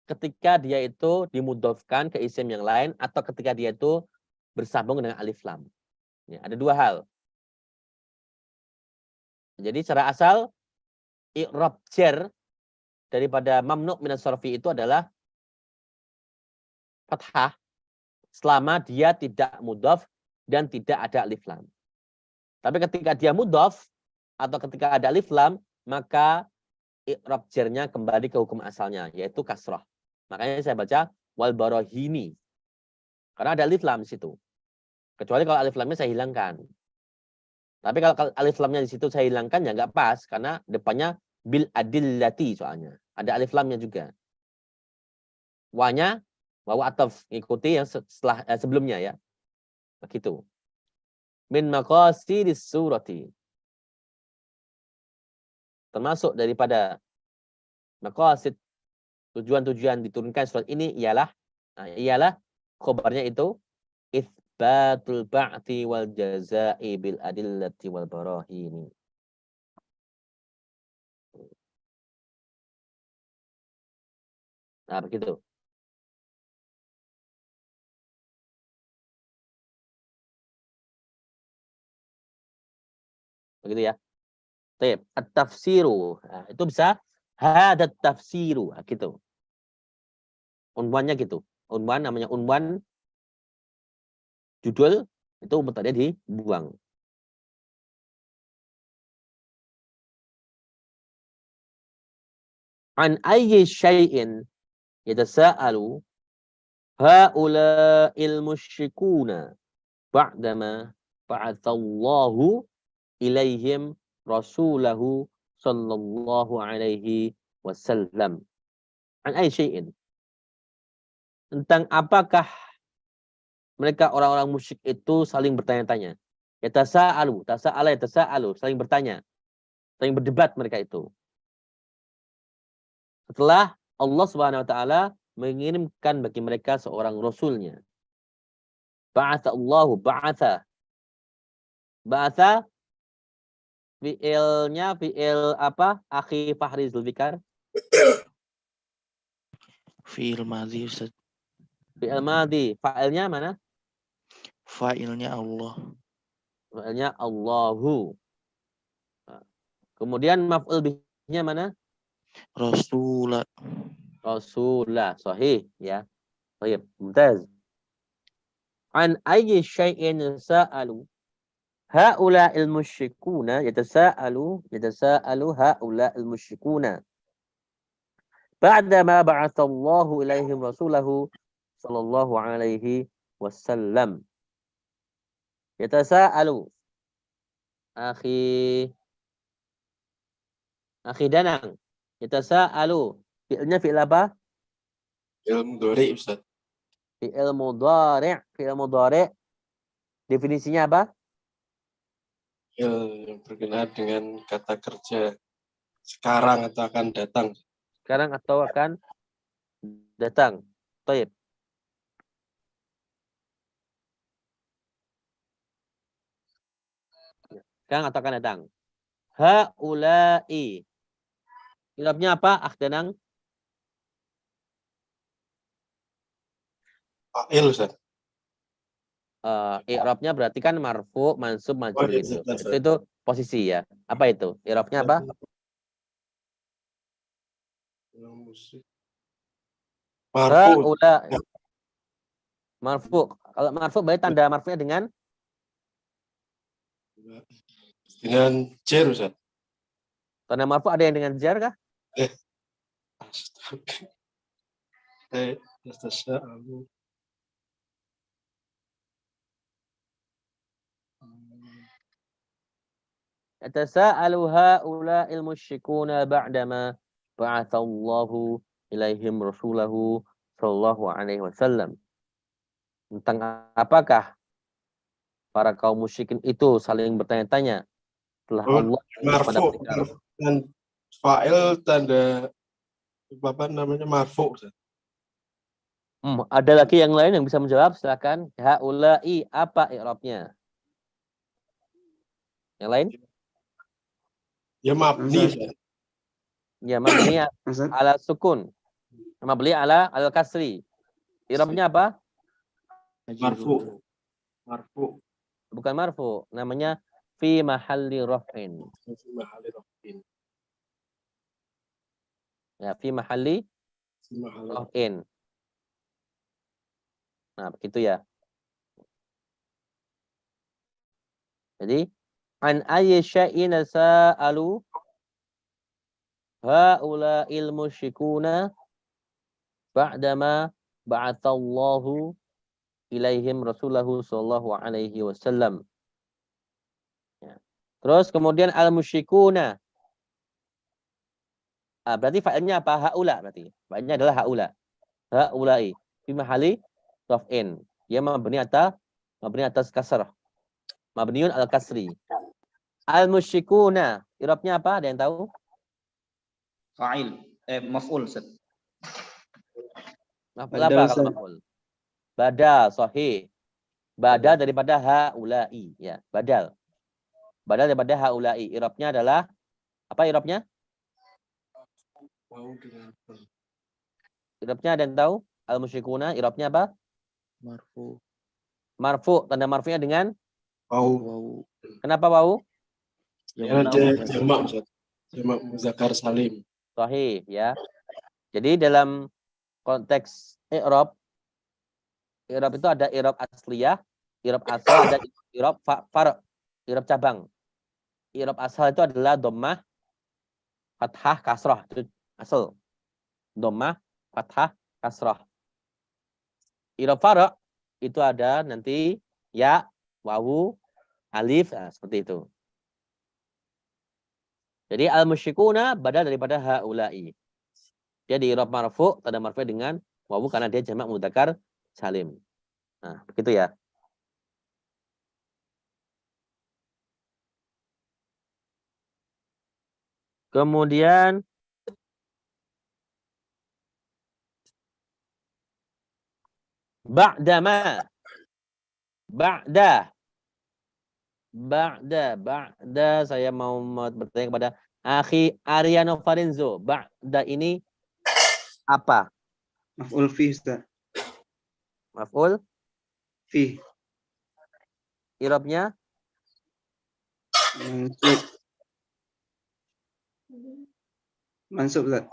Ketika dia itu dimudhofkan ke isim yang lain atau ketika dia itu bersambung dengan alif lam. Ya, ada dua hal. Jadi secara asal i'rab jar daripada mamnu' minas sarfi itu adalah fathah selama dia tidak mudhaf dan tidak ada alif lam. Tapi ketika dia mudhaf atau ketika ada alif lam, maka i'rab jarnya kembali ke hukum asalnya, yaitu kasrah. Makanya saya baca wal barahini. Karena ada alif lam di situ. Kecuali kalau alif lamnya saya hilangkan. Tapi kalau alif lamnya di situ saya hilangkan ya nggak pas karena depannya bil adillati soalnya. Ada alif lamnya juga. Wanya wawu ataf ikuti yang setelah sebelumnya ya. Begitu. Min maqasidis surati. Termasuk daripada maqasid tujuan-tujuan diturunkan surat ini ialah khobarnya itu itsbatul ba'ti wal jazaa'i bil adillati wal barahini. Nah, begitu. Begitu ya. Baik, at-tafsiru. Nah, itu bisa hadat tafsiru, nah, gitu. Unwannya gitu. Unwan namanya unwan judul itu mubtada dibuang. An ayyi syai'in yatasaalu haula'il musyrikuna ba'dama ba'atsallahu ilaihim rasulahu sallallahu alaihi wasallam. An ayyi syai'in. Tentang apakah mereka orang-orang musyrik itu saling bertanya-tanya. Yatasaalu, saling bertanya. Saling berdebat mereka itu. Setelah Allah Subhanahu wa taala mengirimkan bagi mereka seorang rasulnya. Ba'atha. Fi'ilnya fi'il apa? Akhi Fahri Zulfikar. Fi'il madhi Ustaz. Fi'il madhi. Fa'ilnya mana? Fa'ilnya Allah. Fa'ilnya Allahu. Kemudian maf'ul bihnya mana? Rasulah. Rasulah. Sahih ya. Baik, mumtaz. An ayyi syai'in sa'alu haula'il musyrikuna yatasaalu haula'il musyrikuna ba'dama ba'atsallahu ilaihim rasulahu sallallahu alaihi wasallam. Yatasaalu akhi Danang. Yatasaalu fi'ilnya fi'il apa? Ilmu dori Ustaz. Fi'il mudhari'. Definisinya apa? Yang berkenaan dengan kata kerja sekarang atau akan datang. Sekarang atau akan datang. Baik. Sekarang atau akan datang. Haula'i. I'rabnya apa? Akhdanang. Fa'il Ustaz. I'rabnya berarti kan marfu, mansub, majrur iya, gitu. Ustaz. Itu posisi ya. Apa itu? I'rabnya apa? Marfu. Haula'i. Marfu. Kalau marfu berarti tanda marfunya dengan Jar Ustaz. tanda marfu ada yang dengan jar kah? Astaga. Yatasa'alu haula'il musyrikuna ba'dama ba'atsallahu ilaihim rasulahu sallallahu alaihi wasallam. Tentang apakah para kaum musyrikin itu saling bertanya-tanya setelah Allah kepada Marfu. mereka. Dan fa'il tanda apa namanya marfu Ustaz. Ada lagi yang lain yang bisa menjawab? Silakan. Haula'i apa i'rabnya? Yang lain? Ya mabni Ustaz. Ya mabni Ustaz, ala sukun. Mabni ala al-kasri. I'rabnya apa? Marfu. Bukan marfu, namanya fi mahalli raf'in. Ya, fi mahalli raf'in. Nah, begitu ya. Jadi, an ayyi syai'in sa'alu haula'il musyrikuna ba'dama ba'atsallahu ilaihim rasulahu sallallahu alaihi wasallam. Ya. Terus kemudian al-musyrikuna. Berarti fa'ilnya apa? Haula berarti. Fa'ilnya adalah haula. Haulai. Fi mahali raf'in. Ya mabni atas kasrah. Mabniun al-kasri. Al-musyrikuna. I'rabnya apa? Ada yang tahu? Fa'il. Maf'ul, Ustaz. Maf'ul Badal, apa kalau Ustaz. maf'ul? Badal, sahih. Badal daripada haulai. Ya, badal. Badal daripada haulai. I'rabnya adalah apa i'rabnya? I'rabnya ada yang tahu? Al-musyrikuna i'rabnya apa? Marfu. Marfu. Tanda marfu'nya dengan Wawu. kenapa wawu? Ya, dia jamak, Ustaz. Jamak muzakkar salim. Sahih, ya. Jadi dalam konteks i'rab itu ada i'rab asliyah, i'rab asal, ada i'rab far', i'rab cabang. I'rab asal itu adalah dhammah, fathah, kasrah. Itu asal. Dhammah, fathah, kasrah. I'rab far' itu ada nanti ya, wawu, alif, seperti itu. Jadi al-musyrikuna badal daripada haula'i. Dia di i'rab marfu', tanda marfu' dengan wawu karena dia jamak mudzakkar salim. Nah, begitu ya. Kemudian ba'dama. Ba'da saya mau bertanya kepada Akhi Ariano Farenzo. Ba'da ini apa? Maf'ul fi, Ustaz. Maf'ul? Fi. I'rabnya? Mansub. Mansub, Ustaz.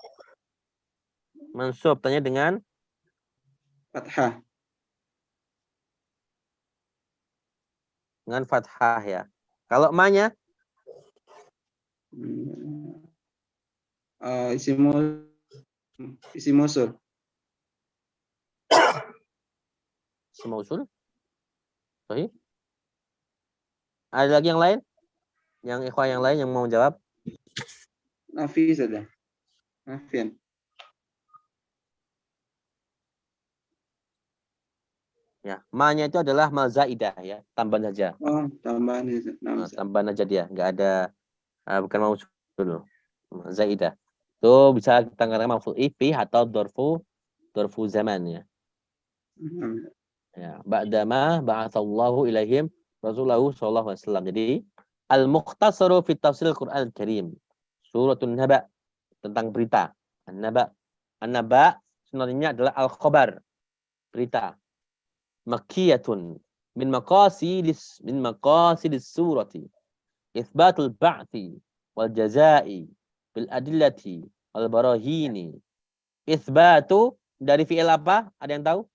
Mansub. Tanya dengan Fathah. dengan fathah ya. Kalau ma-nya? Isim mausul. Isim mausul? Sahih? Ada lagi yang lain? Yang ikhwah yang lain yang mau jawab? Nafi saja. Nafian. Ya, ma-nya itu adalah ma zaidah ya, tambahan saja. Oh, tambahan ya, Ustaz. Nah, tambahan aja dia, enggak ada bukan mausul. Zaidah. Itu bisa kita katakan maf'ul fi atau dzarfu zaman ya. Ya, ba'dama ba'atsallahu ilaihim rasulahu sallallahu alaihi wasallam. Jadi al-mukhtasaru fi tafsir Al-Qur'an Al-Karim. Suratul Naba tentang berita. An-Naba. An-Naba sebenarnya adalah al-khabar, berita. Makkiyatun min maqasidis surati. Itsbatul ba'thi wal jazaa'i bil adillati wal barahini. Itsbatu dari fi'il apa? Ada yang tahu?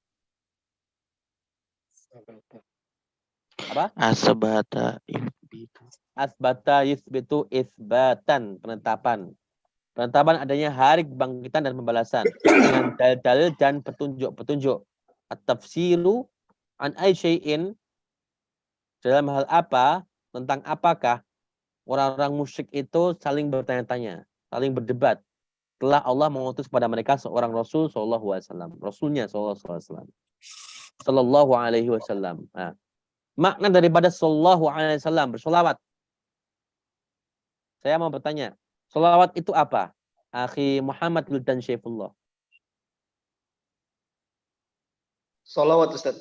Apa? Asbata yuthbitu. Asbata yuthbitu itsbatan, penetapan. Penetapan adanya hari kebangkitan dan pembalasan dengan dalil-dalil dan petunjuk-petunjuk. At-tafsiru an ay syai'in, dalam hal apa, tentang apakah orang-orang musyrik itu saling bertanya-tanya, saling berdebat. Setelah Allah mengutus kepada mereka seorang Rasul sallallahu alaihi wasallam. Rasulnya sallallahu alaihi wasallam. Nah, makna daripada sallallahu alaihi wasallam, bersolawat. Saya mau bertanya, solawat itu apa? Akhi Muhammad Wildan Syaifullah. Sholawat, Ustaz.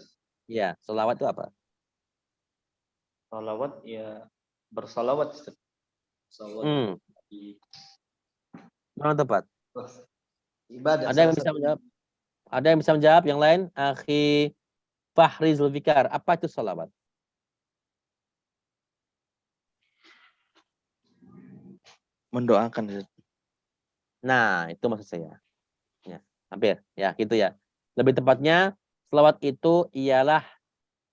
Ya, solawat itu apa? Sholawat ya bersolawat, Ustaz. Sholawat Mana tepat? Ibadah. Ada yang bisa menjawab? Ada yang bisa menjawab? Yang lain? Akhi Fahri Zulfikar. Apa itu solawat? Mendoakan, Ustaz. Nah, itu maksud saya. Ya, hampir. Ya, gitu ya. Lebih tepatnya, selawat itu ialah,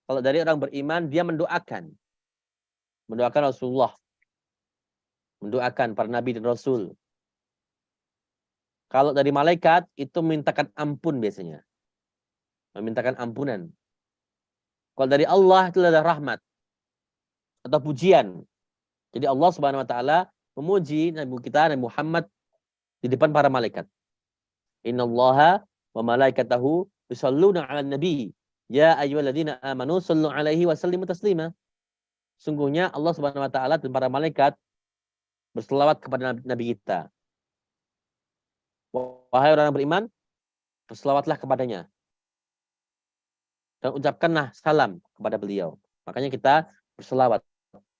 kalau dari orang beriman, dia mendoakan. Mendoakan Rasulullah. Mendoakan para nabi dan rasul. Kalau dari malaikat itu memintakan ampun biasanya. Memintakan ampunan. Kalau dari Allah itu adalah rahmat atau pujian. Jadi Allah Subhanahu wa taala memuji Nabi kita Nabi Muhammad di depan para malaikat. Innallaha wa malaikatahu yusholluna 'alan nabi. Ya ayyuhalladzina amanu shallu 'alaihi wa sallimu taslima. Sungguhnya Allah Subhanahu wa taala dan para malaikat berselawat kepada nabi kita. Wahai orang yang beriman, berselawatlah kepadanya. Dan ucapkanlah salam kepada beliau. Makanya kita berselawat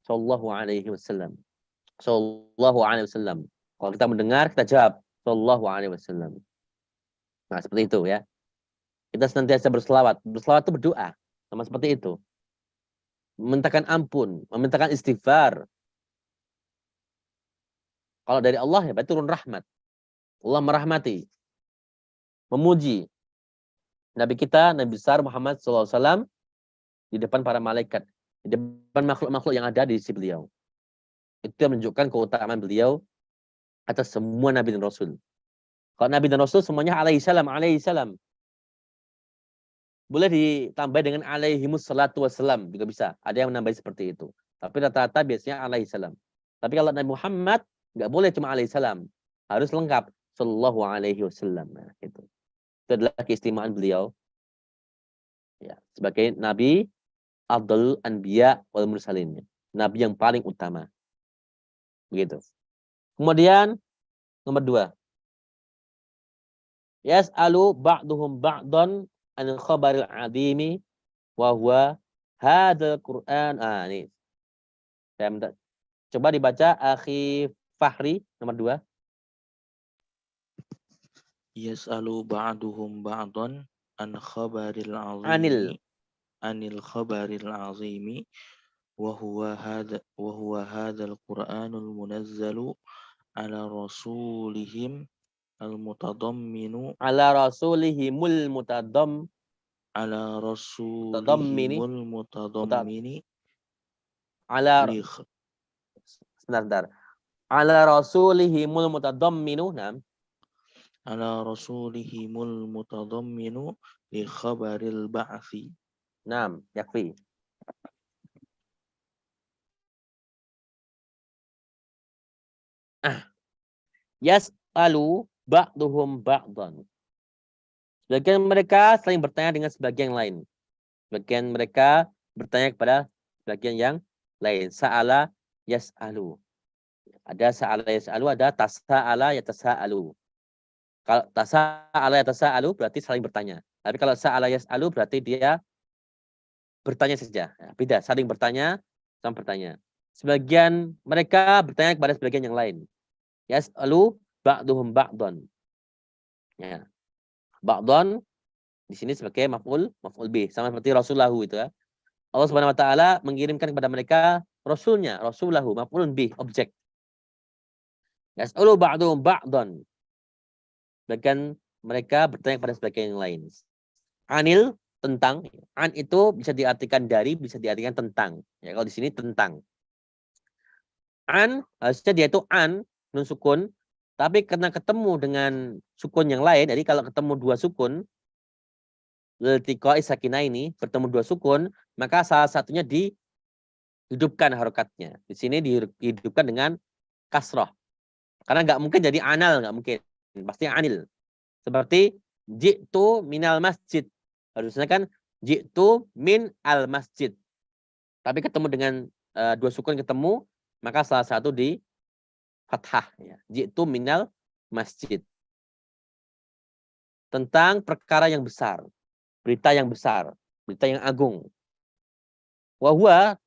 sallallahu alaihi wasallam. Sallallahu alaihi wasallam. Kalau kita mendengar, kita jawab sallallahu alaihi wasallam. Nah, seperti itu ya. Kita senantiasa berselawat. Berselawat itu berdoa. Sama seperti itu. Memintakan ampun, memintakan istighfar. Kalau dari Allah ya berarti turun rahmat. Allah merahmati. Memuji Nabi kita, Nabi besar Muhammad SAW di depan para malaikat, di depan makhluk-makhluk yang ada di sisi beliau. Itu yang menunjukkan keutamaan beliau atas semua Nabi dan Rasul. Kalau Nabi dan Rasul semuanya alaihi salam. Boleh ditambah dengan alaihimus salatu wassalam juga bisa. Ada yang menambah seperti itu. Tapi rata-rata biasanya alaihi salam. Tapi kalau Nabi Muhammad nggak boleh cuma alaihi salam. Harus lengkap sallallahu alaihi wasallam. Nah, gitu. Itu adalah keistimewaan beliau ya, sebagai Nabi Abdul Anbiya wal Mursalin. Nabi yang paling utama. Begitu. Kemudian nomor 2. Yas'alu ba'duhum ba'dan an khabaril adimi wa huwa hadzal Qur'an. Ini. Saya minta coba dibaca Akhi Fahri nomor 2. Yas'alu ba'duhum ba'dan an khabaril Anil. azimi anil khabaril azimi wa huwa hadzal Qur'anul munazzalu ala rasulihim al-mutadamminu Ala rasulihimul mutadammini ala rasulihimul mutadammini ala li sebentar. Ala rasulihimul mutadamminu. Nah. ala rasulihimul mutadamminu li khabaril ba'thi. Naam, yakfi. Yas'alu ba'duhum ba'dan. Sebagian mereka saling bertanya dengan sebagian yang lain. Sebagian mereka bertanya kepada sebagian yang lain. Sa'ala yas'alu. Ada sa'ala yas'alu, ada tasa'ala yatasa'alu. Kalau tasa'ala yatasa'alu berarti saling bertanya. Tapi kalau sa'ala yas'alu berarti dia bertanya saja. Beda, saling bertanya sama bertanya. Sebagian mereka bertanya kepada sebagian yang lain. Yas'alu ba'duhum ba'dan. Ya. Ba'dan di sini sebagai maf'ul bih, sama seperti rasulahu itu ya. Allah Subhanahu wa taala mengirimkan kepada mereka rasulnya, rasulahu, maf'ulun bih, objek. Yas'alu ba'duhum ba'dan. Bahkan mereka bertanya kepada sebagian yang lain. Anil, tentang. An itu bisa diartikan dari, bisa diartikan tentang. Ya, kalau di sini tentang. An, harusnya dia itu an, nun sukun. Tapi karena ketemu dengan sukun yang lain, jadi kalau ketemu dua sukun, liltiqa'i sakinaini, bertemu dua sukun, maka salah satunya dihidupkan harokatnya. Di sini dihidupkan dengan kasroh. Karena nggak mungkin jadi anal, nggak mungkin. Pasti anil. Seperti ji'tu minal masjid. Harusnya kan ji'tu min al masjid. Tapi ketemu dengan dua sukun ketemu, maka salah satu di fathah. Ya. Ji'tu minal masjid. Tentang perkara yang besar. Berita yang besar. Berita yang agung. Wahuwa,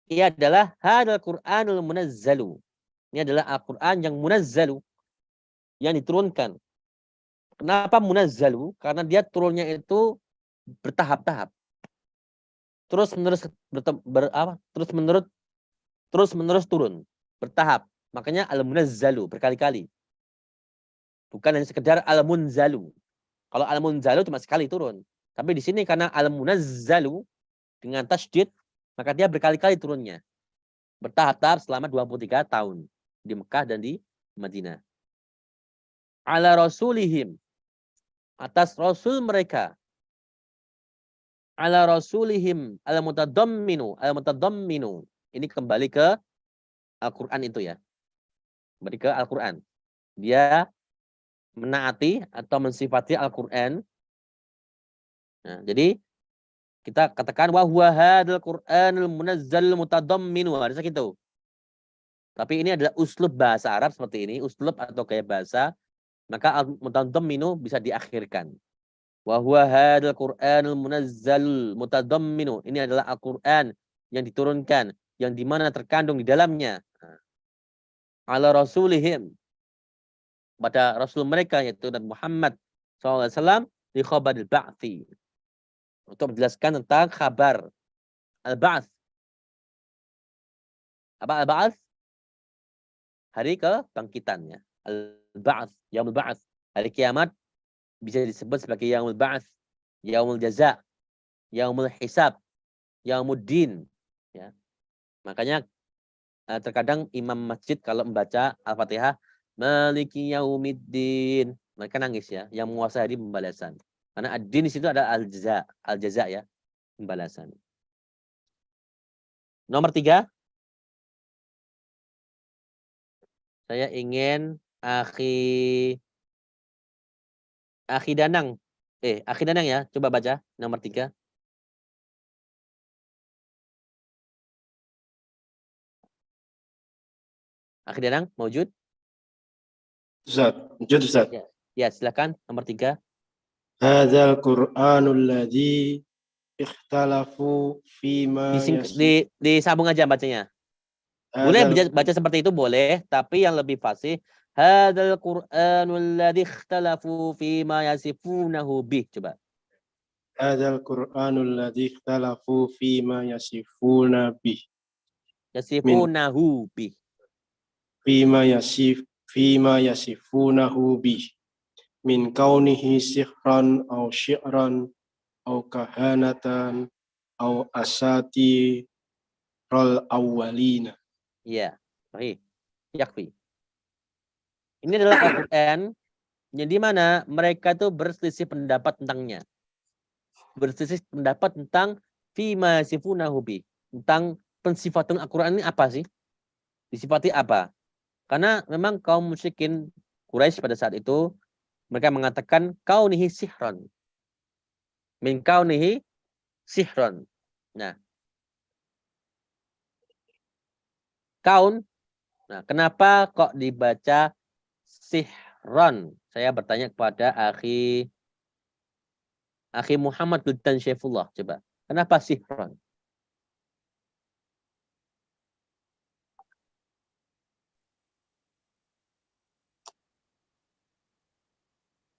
ia adalah hadal Qur'anul munazzalu. Ini adalah Al-Quran yang munazzalu. Yang diturunkan. Kenapa munazzalu? Karena dia turunnya itu bertahap-tahap. Terus menerus turun, bertahap. Makanya al-munazzalu berkali-kali. Bukan hanya sekedar al-munzalu. Kalau al-munzalu cuma sekali turun. Tapi di sini karena al-munazzalu dengan tasydid, maka dia berkali-kali turunnya. Bertahap-tahap selama 23 tahun di Mekah dan di Madinah. ala rasulihim, atas rasul mereka, ala rasulihim al-mutadamminu. Ini kembali ke Al-Quran itu ya. Kembali ke Al-Quran. Dia menaati atau mensifati Al-Quran. Nah, jadi kita katakan wa huwa hadzal Qur'anul munazzal mutadamminu, harusnya gitu. Tapi ini adalah uslub bahasa Arab seperti ini, uslub atau gaya bahasa, maka al-mutadamminu bisa diakhirkan. Wa huwa hadzal Qur'anul munazzal mutadamminu. Ini adalah Al-Qur'an yang diturunkan, yang di mana terkandung di dalamnya. Ala rasulihim, pada rasul mereka yaitu dan Muhammad SAW di khabaril ba'thi, untuk menjelaskan tentang kabar al-ba'ts. Apa al-ba'ts? Hari kebangkitannya. Al-ba'ts, yaumul ba'ts. Hari kiamat bisa disebut sebagai yaumul ba'ts, yaumul jaza, yaumul hisab, yaumuddin. Ya. Makanya terkadang imam masjid kalau membaca Al-Fatihah, Maliki yaumiddin, mereka nangis ya, yang menguasai hari pembalasan. Karena ad-din di situ ada al-jaza ya, pembalasan. Nomor 3. Saya ingin Akhi Danang. Akhi Danang ya, coba baca nomor 3. Akhi Danang, mewujud? Ustaz, wujud Ustaz. Ya, silakan nomor 3. Hadzal Qur'anul ladzi ikhtalafu fima Disambung aja bacanya. Boleh baca seperti itu boleh, tapi yang lebih fasih hadzal Qur'anul ladzi ikhtalafu fima yasifunahu bih. Coba. Hadzal Qur'anul ladzi ikhtalafu fima yasifuna bih. Yasifunahu bih. Fima yasifunahu bih. Min kaunihi sihran au syi'ran au kahanatan au asati rol awwalina. Iya, baik. Yakfi. Ini adalah Al-Quran yang di mana mereka itu berselisih pendapat tentangnya. Berselisih pendapat tentang fima yasifunahu bih. Tentang pensifatan Al-Quran ini apa sih? Disifati apa? Karena memang kaum musyrikin Quraisy pada saat itu mereka mengatakan kaunihi sihron. Min kaunihi sihron. Nah. Kaun. Nah, kenapa kok dibaca sihron? Saya bertanya kepada Akhi Muhammad Bultan Syaifullah. Coba. Kenapa sihron?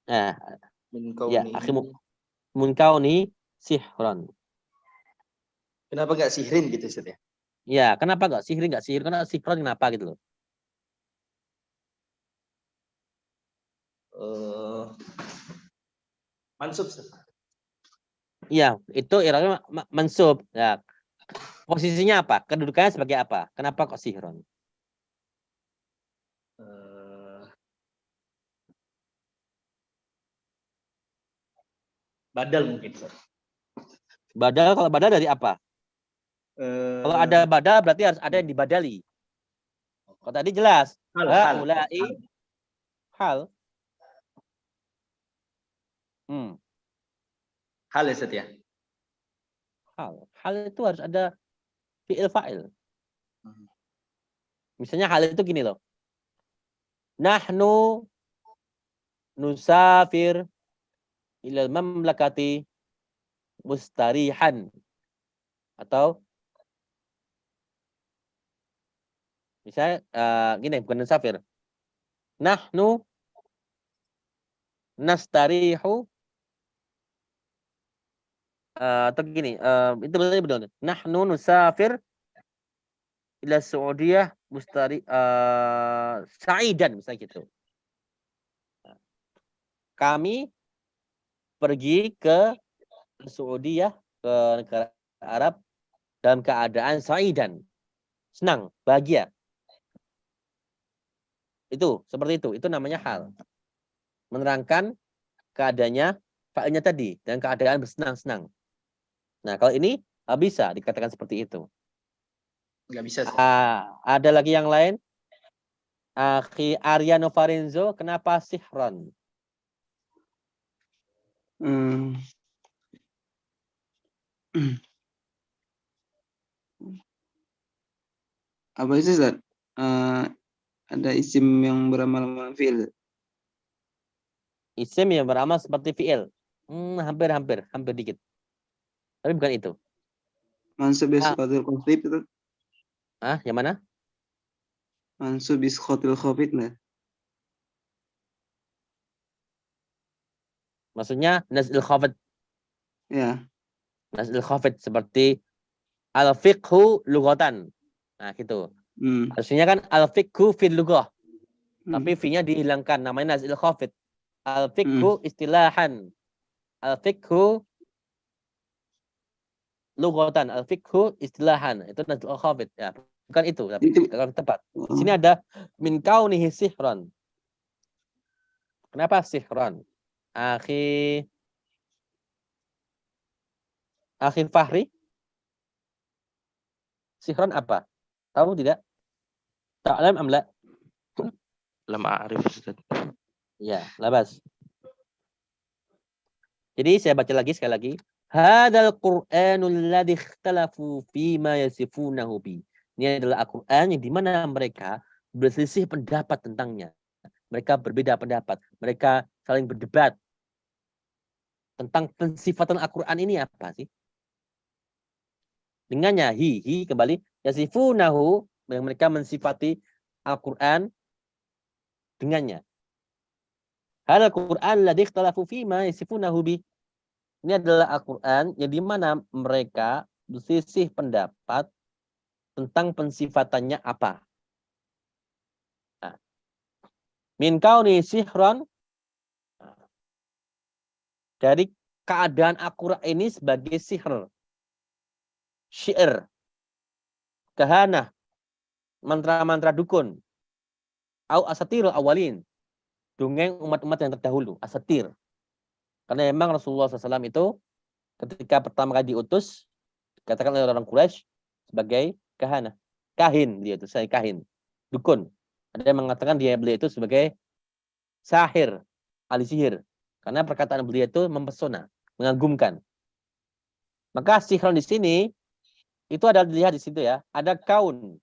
Nah, ya, Akhi Munkauni sihron. Kenapa nggak sihrin gitu Ustaz ya? Ya, kenapa nggak sihrin, nggak sihir? Karena sihron kenapa gitu loh? Mansub Ustaz. Iya, itu iranya mansub. Ya. Posisinya apa? Kedudukannya sebagai apa? Kenapa kok sihron? Badal mungkin Ustaz. Badal, kalau badal dari apa? Kalau ada badal berarti harus ada yang dibadali. Kalau tadi jelas. Hal. Hal ya Ustaz ya? Hal itu harus ada fi'il fa'il. Misalnya hal itu gini loh. Nahnu nusafir ilal mamlakati mustarihan. Atau misalnya gini, bukan nusafir. Nahnu nastarihu atau gini, itu betul. Nahnu nusafir ila Saudiyah sa'idan, misalnya gitu. Kami pergi ke Saudiyah, ke negara Arab dalam keadaan sa'idan, senang, bahagia. Itu seperti itu namanya hal. menerangkan keadaannya fa'ilnya tadi dan keadaan bersenang-senang. Nah, kalau ini bisa dikatakan seperti itu. Nggak bisa. Sir. Ada lagi yang lain? Akhi Ariano Farenzo, kenapa sihron? Apa itu, Ustaz? Ada isim yang beramal fi'il. Isim yang beramal seperti fi'il. Hampir dikit. Tapi bukan itu. Mansub biskhotil khafid itu. Yang mana? Mansub biskhotil khafid nah. Maksudnya nazil khafid. Ya. Nazil khafid seperti al-fiqhu lughatan. Nah, gitu. Harusnya kan al-fiqhu fil lughah. Tapi fi-nya dihilangkan, namanya nazil khafid. Al-fiqhu istilahan. Al-fiqhu lughatan, al-fiqhu istilahan. Itu nazil khafid ya. Bukan itu, tapi kalau tepat. Di sini ada min kaunihi sihron. Kenapa sihron? Akhi Fahri, sihron apa? Tahu tidak? Ta'lam am la? Lam a'rif, Ustaz. Ya, labas. Jadi saya baca lagi sekali lagi. Hadzal Qur'anul ladzi ikhtalafu fima yasifunahu bi. Ini adalah Al-Qur'an yang di mana mereka berselisih pendapat tentangnya. Mereka berbeda pendapat. Mereka saling berdebat tentang pensifatan Al-Qur'an ini apa sih? Dengannya hi kembali yasifunahu, mereka mensifati Al-Qur'an dengannya. Hadzal Qur'an ladzi ikhtalafu fima yasifunahu bi. Ini adalah Al-Qur'an yang di mana mereka berselisih pendapat tentang pensifatannya apa. Nah, min kauni sihron, dari keadaan Al-Qur'an ini sebagai sihr, syair, kahana, mantra-mantra dukun, au asatirul awalin, dongeng umat-umat yang terdahulu, asatir. Karena memang Rasulullah SAW itu ketika pertama kali diutus, dikatakan oleh orang Quraisy sebagai kahana, kahin dia itu, saya kahin, dukun. Ada yang mengatakan beliau itu sebagai sahir, ahli sihir. Karena perkataan beliau itu mempesona, mengagumkan. Maka sihron di sini itu ada dilihat di situ ya, ada kaun.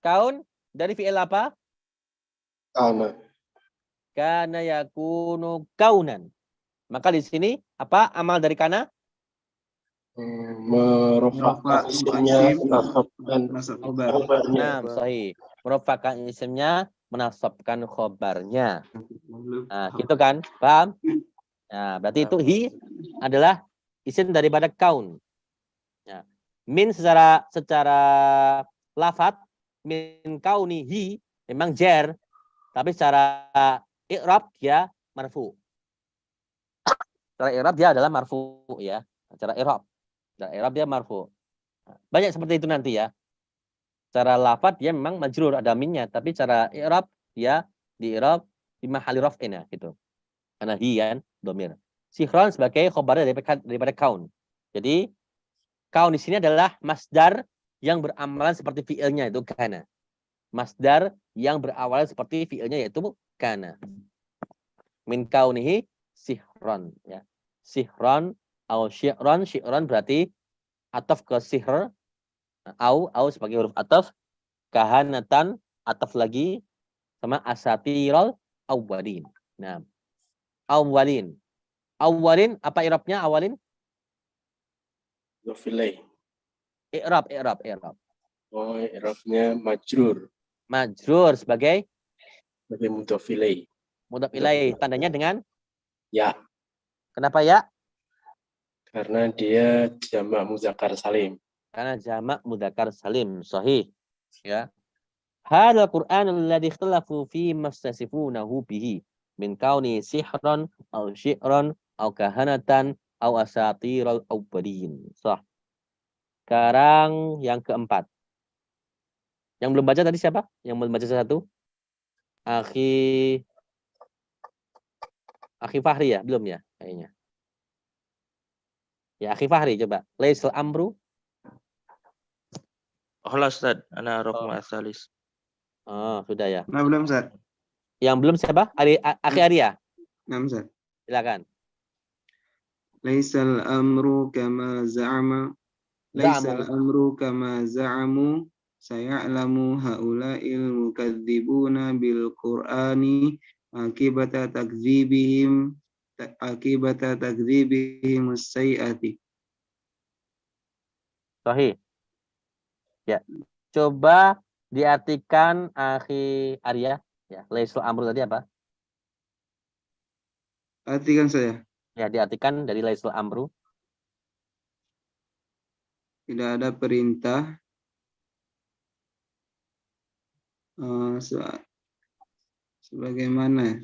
Kaun dari fi'il apa? Kana. Kana yakunu kaunan. Maka di sini apa amal dari kana? Merofakkan isimnya, menasabkan khobarnya. Nah, sahih. Merofakkan isimnya, menasabkan khobarnya. Nah, gitu kan? Paham? Nah, berarti itu hi adalah isim daripada kaun. Ya. Min secara lafat, min kaunihi memang jer, tapi secara i'rab dia marfu. Secara i'rab dia adalah marfu ya. Secara i'rab. Secara i'rab dia marfu. Banyak seperti itu nanti ya. Secara lafat dia memang majrur ada minnya, tapi secara i'rab dia di i'rab di mahali raf'in ya gitu. Karena hi kan domir. Sihron sebagai khobar daripada kaun. Jadi kaun di sini adalah masdar yang beramalan seperti fiilnya itu kana. Masdar yang berawalan seperti fiilnya yaitu kana. Min kaunihi sihron ya. Sihron atau syi'ron berarti ataf ke sihr, au sebagai huruf ataf, kahanatan ataf lagi sama asatirul awwalin. Nah, awwalin. Awwalin apa i'rabnya awalin? Dofilai. I'rab. Oh, i'rabnya majrur. Majrur sebagai Mudofilai. mudhaf ilaih, tandanya dengan Ya. kenapa ya? Karena dia jamak muzakkar salim. Karena jamak mudzakkar salim, sahih. Ya. Hadzal Qur'anul ladzi ikhtalafu fi mastasifunahu bihi min kauni sihran aw syi'ran aw kahanatan aw asatirul awwalin. Sah. Sekarang yang keempat. Yang belum baca tadi siapa? Yang belum baca satu? Akhi Akhi Fahri ya? Belum ya kayaknya. Ya, Akhi Fahri coba. Laisal amru. Khalas Ustaz, ana raqam Oh. ats-tsalis. Oh, sudah ya. Nah, belum, Ustaz. Yang belum siapa? Akhi Arya. Nah, Ustaz. Silakan. Laisal amru kama za'ama. Laisal amru kama za'amu. Saya'lamu haula'il mukadzibuna bil Qur'ani akibata takdzibihim as-sayyi'ati. Sahih. Ya. Coba diartikan Akhi Arya. Ya, laisal amru tadi apa? Artikan saya, Ya, diartikan dari laisal amru. tidak ada perintah sebagaimana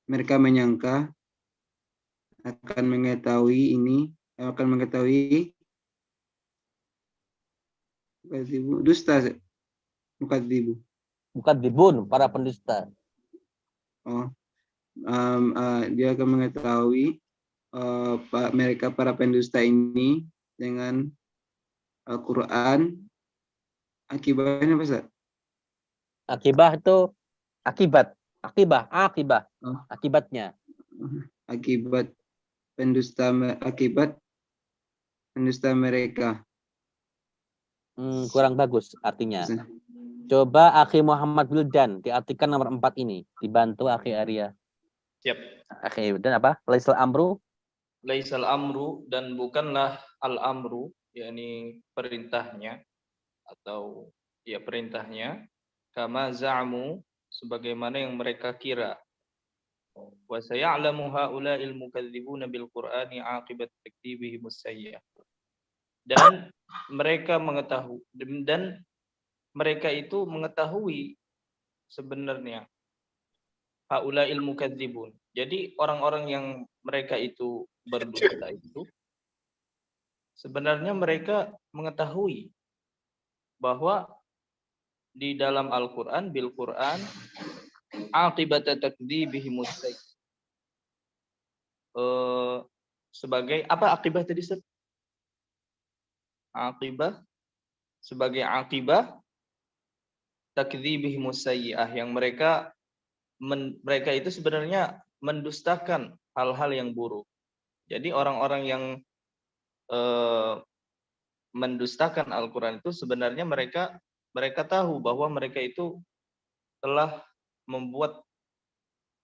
mereka menyangka akan mengetahui dusta, mukadzibu. Mukadzibun, para pendusta. Dia akan mengetahui mereka para pendusta ini dengan Al-Quran. Akibatnya apa, Ustaz? Akibah itu akibat. Akibah. Oh. Akibatnya. Akibat pendusta mereka. Kurang bagus artinya. Coba Akhi Muhammad Wildan diartikan nomor 4 ini. Dibantu Akhi Arya. Siap. Akhi Wildan apa? Laisal amru. Laisal amru, dan bukanlah al-amru, yakni perintahnya atau ya perintahnya, kama za'amu, sebagaimana yang mereka kira. Wa saya'lamu haula'il mukadzibuna bil Qur'ani aqibat takdzibihim as-sayyi'ah. Dan mereka itu mengetahui sebenarnya haula'il mukadzibun. Jadi orang-orang yang mereka itu berdusta itu sebenarnya mereka mengetahui bahwa di dalam Al-Qur'an, bil Qur'an, aqibat takdzibihim as-sayyi'ah. Sebagai apa akibah tadi, Ustaz? Akibah sebagai akibah takdzibihim as-sayyi'ah, yang mereka itu sebenarnya mendustakan hal-hal yang buruk. Jadi orang-orang yang mendustakan Al-Qur'an itu sebenarnya mereka tahu bahwa mereka itu telah membuat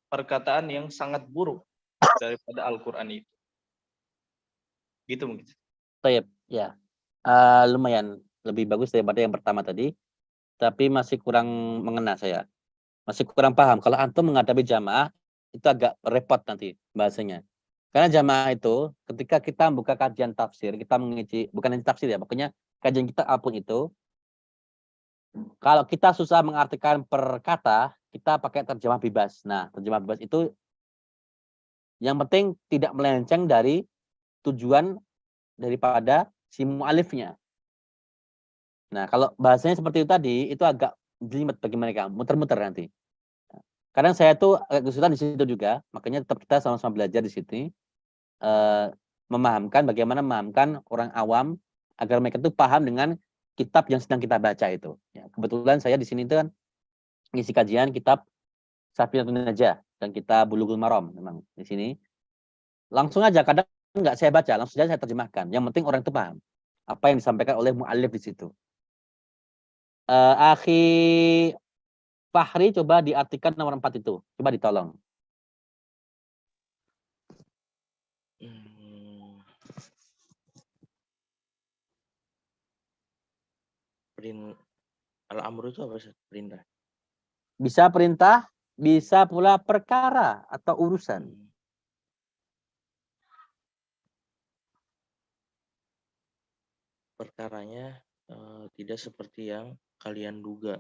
perkataan yang sangat buruk daripada Al-Qur'an itu. Gitu mungkin. Baik, ya. Lumayan lebih bagus daripada yang pertama tadi, tapi masih kurang mengena saya. Masih kurang paham. Kalau antum menghadapi jamaah itu agak repot nanti bahasanya. Karena jamaah itu ketika kita buka kajian tafsir, kita mengisi bukan tafsir ya, pokoknya kajian kita apapun itu, kalau kita susah mengartikan per kata, kita pakai terjemah bebas. Nah, terjemah bebas itu yang penting tidak melenceng dari tujuan daripada si mu'alifnya. Nah, kalau bahasanya seperti itu tadi, itu agak jelimet bagi mereka, muter-muter nanti. Kadang saya tuh agak kesulitan di situ juga, makanya tetap kita sama-sama belajar di sini, bagaimana memahamkan orang awam agar mereka tuh paham dengan kitab yang sedang kita baca itu. Ya, kebetulan saya di sini itu kan ngisi kajian kitab Safinatun Najah dan kitab Bulughul Maram memang di sini. Langsung aja kadang nggak saya baca, langsung saja saya terjemahkan. Yang penting orang itu paham apa yang disampaikan oleh mu'allif di situ. Akhi Fahri coba diartikan nomor 4 itu. Coba ditolong. Al-amru itu apa sih? Perintah. Bisa perintah, bisa pula perkara atau urusan. Perkaranya tidak seperti yang kalian duga.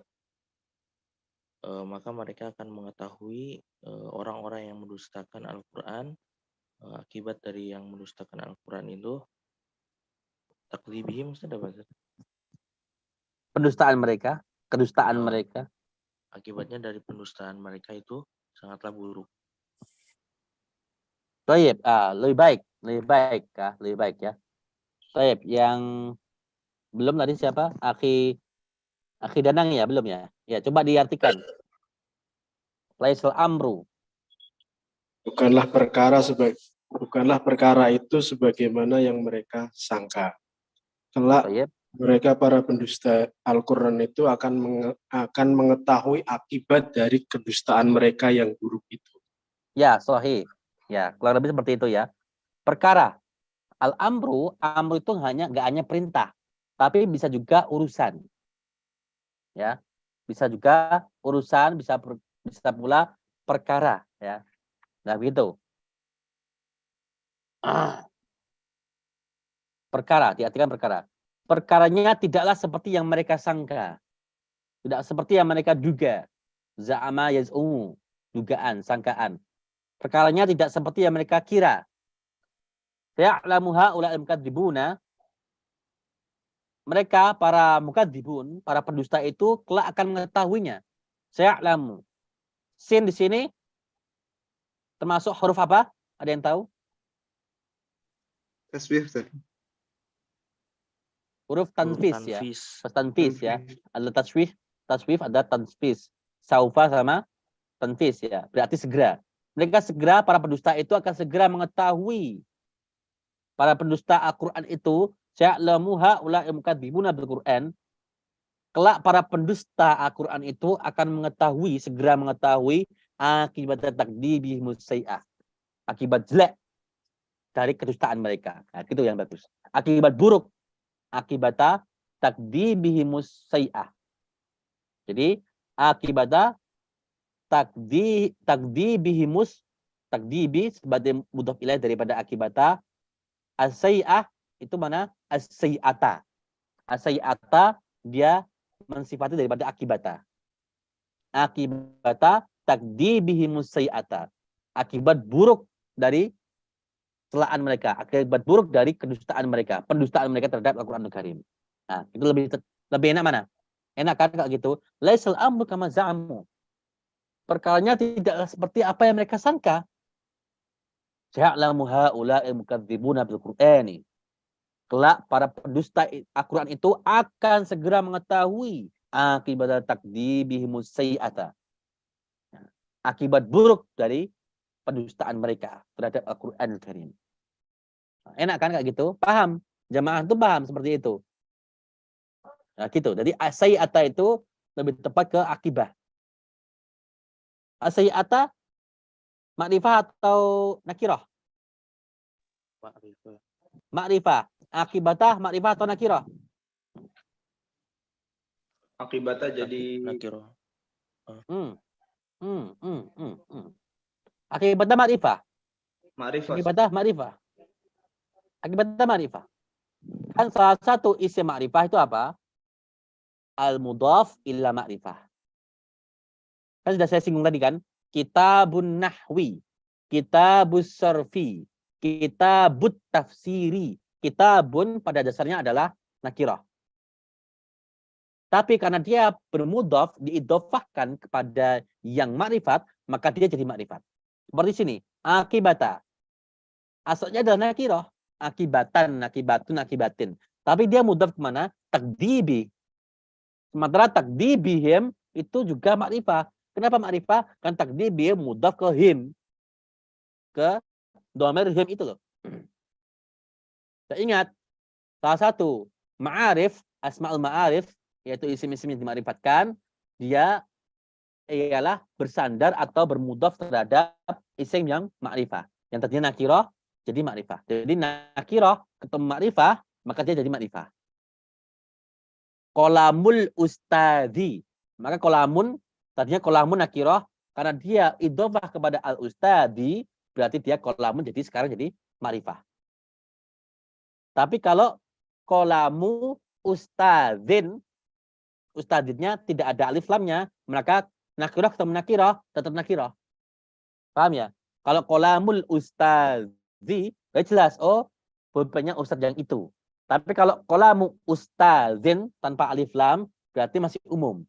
Maka mereka akan mengetahui orang-orang yang mendustakan Al-Quran, akibat dari yang mendustakan Al-Quran itu takdzibihim, sudah apa? Pendustaan mereka, kedustaan mereka. Akibatnya dari pendustaan mereka itu sangatlah buruk. Toyib, lebih baik lebih baik ya. Toyib, yang belum tadi siapa? Akhi Danang ya, belum ya? Ya, coba diartikan. Laisal amru. Bukanlah perkara itu sebagaimana yang mereka sangka. Kelak Toyib. mereka para pendusta Al-Quran itu akan mengetahui akibat dari kedustaan mereka yang buruk itu. Ya, sahih. Ya, kurang lebih seperti itu ya. Perkara. Al-amru itu nggak hanya perintah, tapi bisa juga urusan. Ya. Bisa juga urusan, bisa pula perkara ya. Nah, begitu. Perkara, diartikan perkara. Perkaranya tidaklah seperti yang mereka sangka. Tidak seperti yang mereka duga. Za'ama yaz'umu, dugaan, sangkaan. Perkaranya tidak seperti yang mereka kira. Ya'lamu ha'ula'il mukadzibuna. Mereka para mukadzibun, para pendusta itu kelak akan mengetahuinya. Ya'lamu. Sin di sini termasuk huruf apa? Ada yang tahu? Tasbih, Ustaz. Huruf tanfis ya. Tanfis. Tanfis ya. Ada taswif ada tanfis. Saufa sama tanfis ya. Berarti segera. Mereka segera, para pendusta itu akan segera mengetahui. Para pendusta Al-Quran itu, ya'lamu ha'ula'il mukadzibuna bil Quran. Kelak para pendusta Al-Quran itu akan segera mengetahui akibat takdibihim musai'ah. Akibat jelek dari kedustaan mereka. Nah, itu yang bagus. Akibat buruk. Akibat takdibihim musai'ah. Jadi akibat takdibihimus, takdibi sebagai mudhaf ilaih daripada akibata. As-sayyi'ah itu mana? As-sayyi'ata. As-sayyi'ata dia mensifati daripada akibata. Akibata takdibihimus sayyi'ata. Akibat buruk dari celaan mereka, akibat buruk dari kedustaan mereka, pendustaan mereka terhadap Al-Qur'anul Karim. Nah, itu lebih enak mana? Enak kan kalau gitu? Laisal amru kama za'amu. Perkaranya tidak seperti apa yang mereka sangka. Ya'lamu ha'ula'il mukadzibuna bil Qur'ani. Kelak para pendusta Al-Qur'an itu akan segera mengetahui akibat takdibihimus sayyi'ata. Akibat buruk dari pendustaan mereka terhadap Al-Qur'anul Karim. Enak kan kayak gitu? Paham? Jamaah itu paham seperti itu. Nah, gitu. Jadi sayyi'ata itu lebih tepat ke akibah. Sayyi'ata makrifah atau nakirah? Makrifah. Akibatah makrifah atau nakirah? Akibatnya jadi Nakiro. Akibatah makrifah. ma'rifah. Akibatah makrifah. Akibatah makrifah. Kan salah satu isim makrifah itu apa? Al-mudhaf illa makrifah. Kan sudah saya singgung tadi kan? Kitabun nahwi, kitabus sarfi, kitabut tafsiri. Kitabun pada dasarnya adalah nakirah. Tapi karena dia bermudhaf, diidhofahkan kepada yang makrifat, maka dia jadi makrifat. Seperti sini, akibata. Asalnya adalah nakirah. Akibatan, akibatun, akibatin. Tapi dia mudhaf kemana? Takdibi. Sementara takdibihim itu juga makrifah. Kenapa makrifah? Kan takdibihim mudhaf ke him. Ke dhamir him itu loh. Saya ingat, salah satu ma'arif, asma'ul ma'arif, yaitu isim-isim yang dima'rifatkan, dia ialah bersandar atau bermudhaf terhadap isim yang ma'rifah. Yang tadinya nakirah, jadi ma'rifah. Jadi nakirah ketemu ma'rifah, maka dia jadi ma'rifah. Kolamul ustadzi. Maka kolamun, tadinya kolamun nakirah, karena dia idhofah kepada al-ustadzi, berarti dia kolamun, jadi sekarang jadi ma'rifah. Tapi kalau kolamu ustadzin, ustadznya tidak ada alif lamnya, maka nakirah ketemu nakirah, tetap nakirah. Paham ya? Kalau kolamul ustadzi, jelas, oh, pulpennya ustadz yang itu. Tapi kalau kolamu ustadzin tanpa alif lam, berarti masih umum.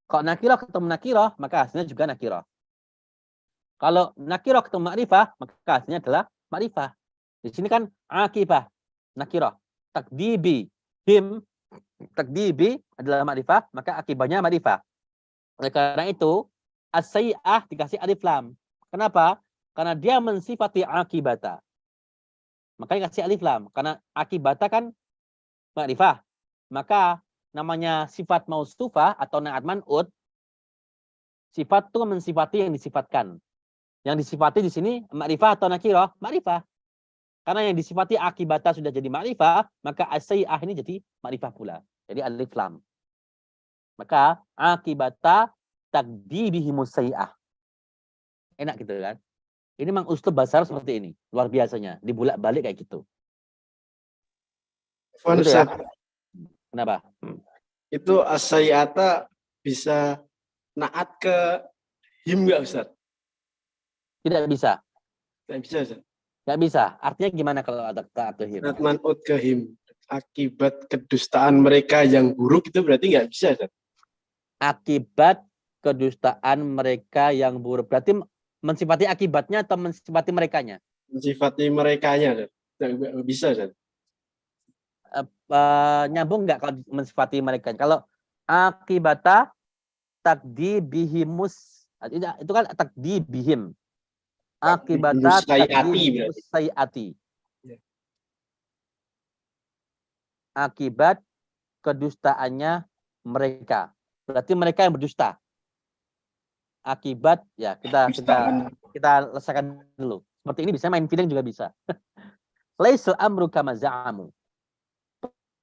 Kalau nakirah ketemu nakirah, maka hasilnya juga nakirah. Kalau nakirah ketemu makrifah, maka hasilnya adalah ma'rifah. Di sini kan akibah, nakirah. Takdibi, him, takdibi adalah ma'rifah, maka akibatnya ma'rifah. Oleh karena itu, as-sayyi'ah dikasih alif lam. Kenapa? Karena dia mensifati akibata. Makanya kasih alif lam. Karena akibata kan ma'rifah. Maka namanya sifat mausufah atau na'at man'ut, sifat itu mensifati yang disifatkan. Yang disifati di sini ma'rifah atau nakirah? Ma'rifah. Karena yang disifati akibata sudah jadi ma'rifah, maka as-sayyi'ah ini jadi ma'rifah pula. Jadi alif lam. Maka akibata takdibihimus sayyi'ah. Enak gitu kan? Ini memang uslub bahasa Arab seperti ini. Luar biasanya. Dibulak-balik kayak gitu. Begitu ya? Kenapa? Itu as-sayyi'ata bisa naat ke him nggak Ustaz? Tidak bisa. Nggak bisa Ustaz. Nggak bisa. Artinya gimana kalau ada atau him? Naat man'ut ke him. Akibat kedustaan mereka yang buruk itu berarti nggak bisa Ustaz. Akibat kedustaan mereka yang buruk. Berarti mensifati akibatnya atau mensifati merekanya? Mensifati merekanya Ustaz. Nggak bisa Ustaz. Nyambung nggak kalau mensifati mereka? Kalau akibata takdibihimus, itu kan takdibihim. Akibata takdibihimus sayyati. Akibat kedustaannya mereka. Berarti mereka yang berdusta. Akibat ya kita lesakan dulu. Seperti ini bisa main feeling juga bisa. Laisal amru kama za'amu.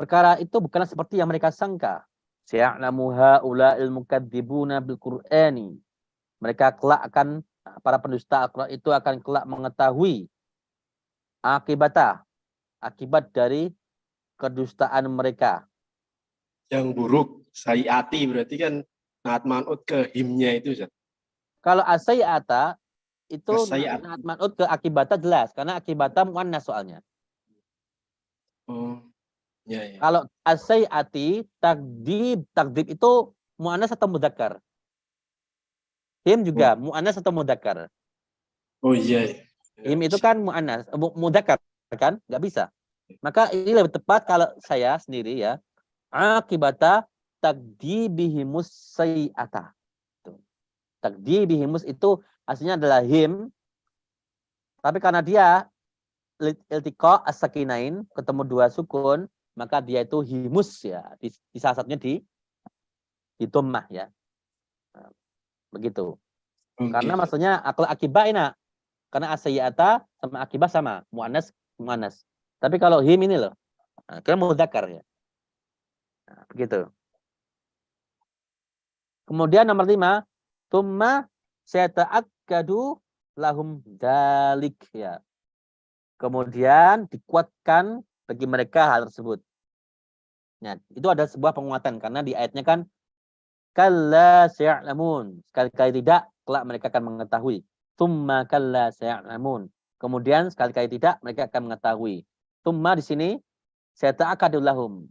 Perkara itu bukanlah seperti yang mereka sangka. Sa'lamu haula'il mukadzibuna bil Qur'ani. Mereka kelak akan, para pendusta Al-Qur'an itu akan kelak mengetahui akibat dari kedustaan mereka. Yang buruk, sayyi'ati berarti kan naat man'ut ke himnya itu Ustaz. Kalau as-sayyi'ata itu As-sayyi'at. naat man'ut ke akibata jelas karena akibata muannas soalnya. Oh. Ya, ya. Kalau as-sayyi'ati takdib itu muannas atau mudzakkar? Him juga muannas atau mudzakkar? Oh iya. Him itu kan muannas, mudzakkar kan? Nggak bisa. Maka ini lebih tepat kalau saya sendiri ya. Akibata takdibihimus sayyi'ata. Takdibihimus itu aslinya adalah him. Tapi karena dia iltiqa as-sakinain, ketemu dua sukun, maka dia itu himus ya. Di salah satunya di dhammah ya. Nah, begitu. Okay. Karena maksudnya akal akibah enak. Karena as-sayyi'ata sama akibah sama, muannas. Tapi kalau him ini loh, kira mudzakkar ya. Nah, begitu. Kemudian nomor 5, tsumma sayata'akkadu lahum dalik ya. Kemudian dikuatkan bagi mereka hal tersebut. Nah, itu ada sebuah penguatan karena di ayatnya kan kalla saya'lamun. Sekali-kali tidak kelak mereka akan mengetahui. Tsumma kalla saya'lamun. Kemudian sekali-kali tidak mereka akan mengetahui. Tsumma di sini sayata'akkadu lahum.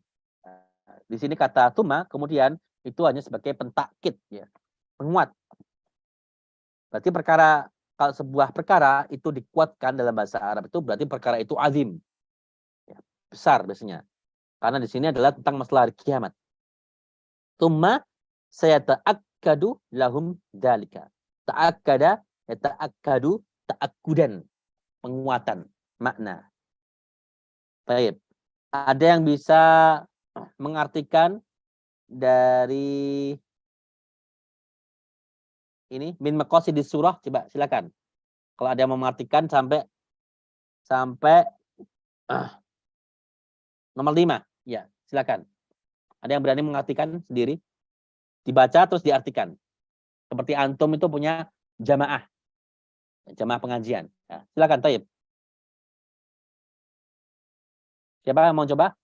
Di sini kata tsumma kemudian itu hanya sebagai pentakkid ya. Penguat. Berarti perkara, kalau sebuah perkara itu dikuatkan dalam bahasa Arab itu berarti perkara itu azim. Ya, besar biasanya. Karena di sini adalah tentang masalah hari kiamat. Tsumma sayata'akkadu lahum dzalika. Ta'akkada yata'akkadu ta'akkudan. Penguatan makna. Baik. Ada yang bisa mengartikan dari ini min maqasidis surah, coba silakan. Kalau ada yang mengartikan sampai nomor 5, ya silakan. Ada yang berani mengartikan sendiri? Dibaca terus diartikan. Seperti antum itu punya jamaah pengajian. Ya, silakan, Taib. Siapa yang mau coba?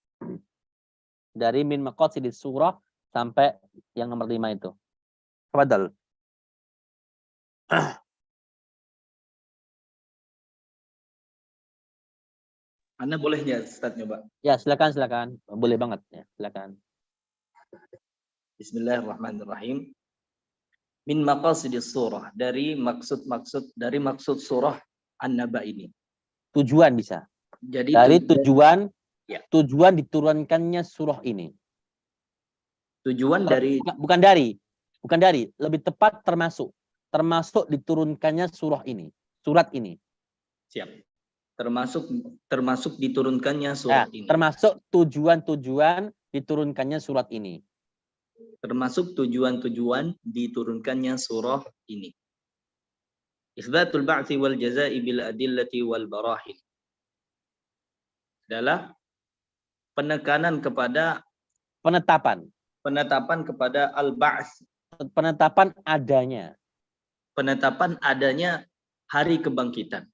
Dari min maqasidis surah sampai yang nomor 5 itu. Tafadhal. Anda boleh ya Ustaz nyoba. Ya, silakan. Boleh banget ya, silakan. Bismillahirrahmanirrahim. Min maqasidis surah, dari maksud surah An-Naba ini. Tujuan bisa. Jadi Dari tujuan Ya. tujuan diturunkannya surah ini. tujuan dari Bukan dari, lebih tepat termasuk diturunkannya surah ini, surat ini. siap. Termasuk diturunkannya surat ini. Termasuk tujuan-tujuan diturunkannya surat ini. Termasuk tujuan-tujuan diturunkannya surah ini. Isbatul ba'tsi wal jazaa'i bil adillati wal barahin. Adalah penekanan kepada penetapan kepada al-ba'ts, penetapan adanya hari kebangkitan.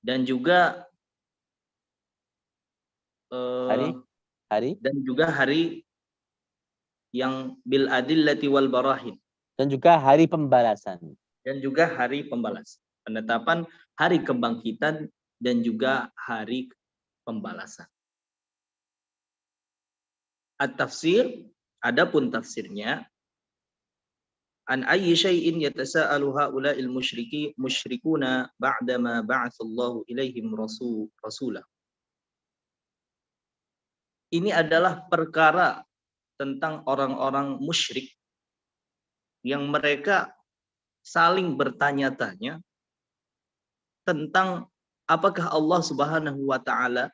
Dan juga hari yang bil adillati wal barahin, dan juga hari pembalasan. Penetapan hari kebangkitan dan juga hari pembalasan. At-tafsir, adapun tafsirnya, an ayyi syai'in yatasaalu haula'il musyrikuna ba'dama ba'atsallahu ilaihim rasulah. Ini adalah perkara tentang orang-orang musyrik yang mereka saling bertanya-tanya tentang apakah Allah Subhanahu wa taala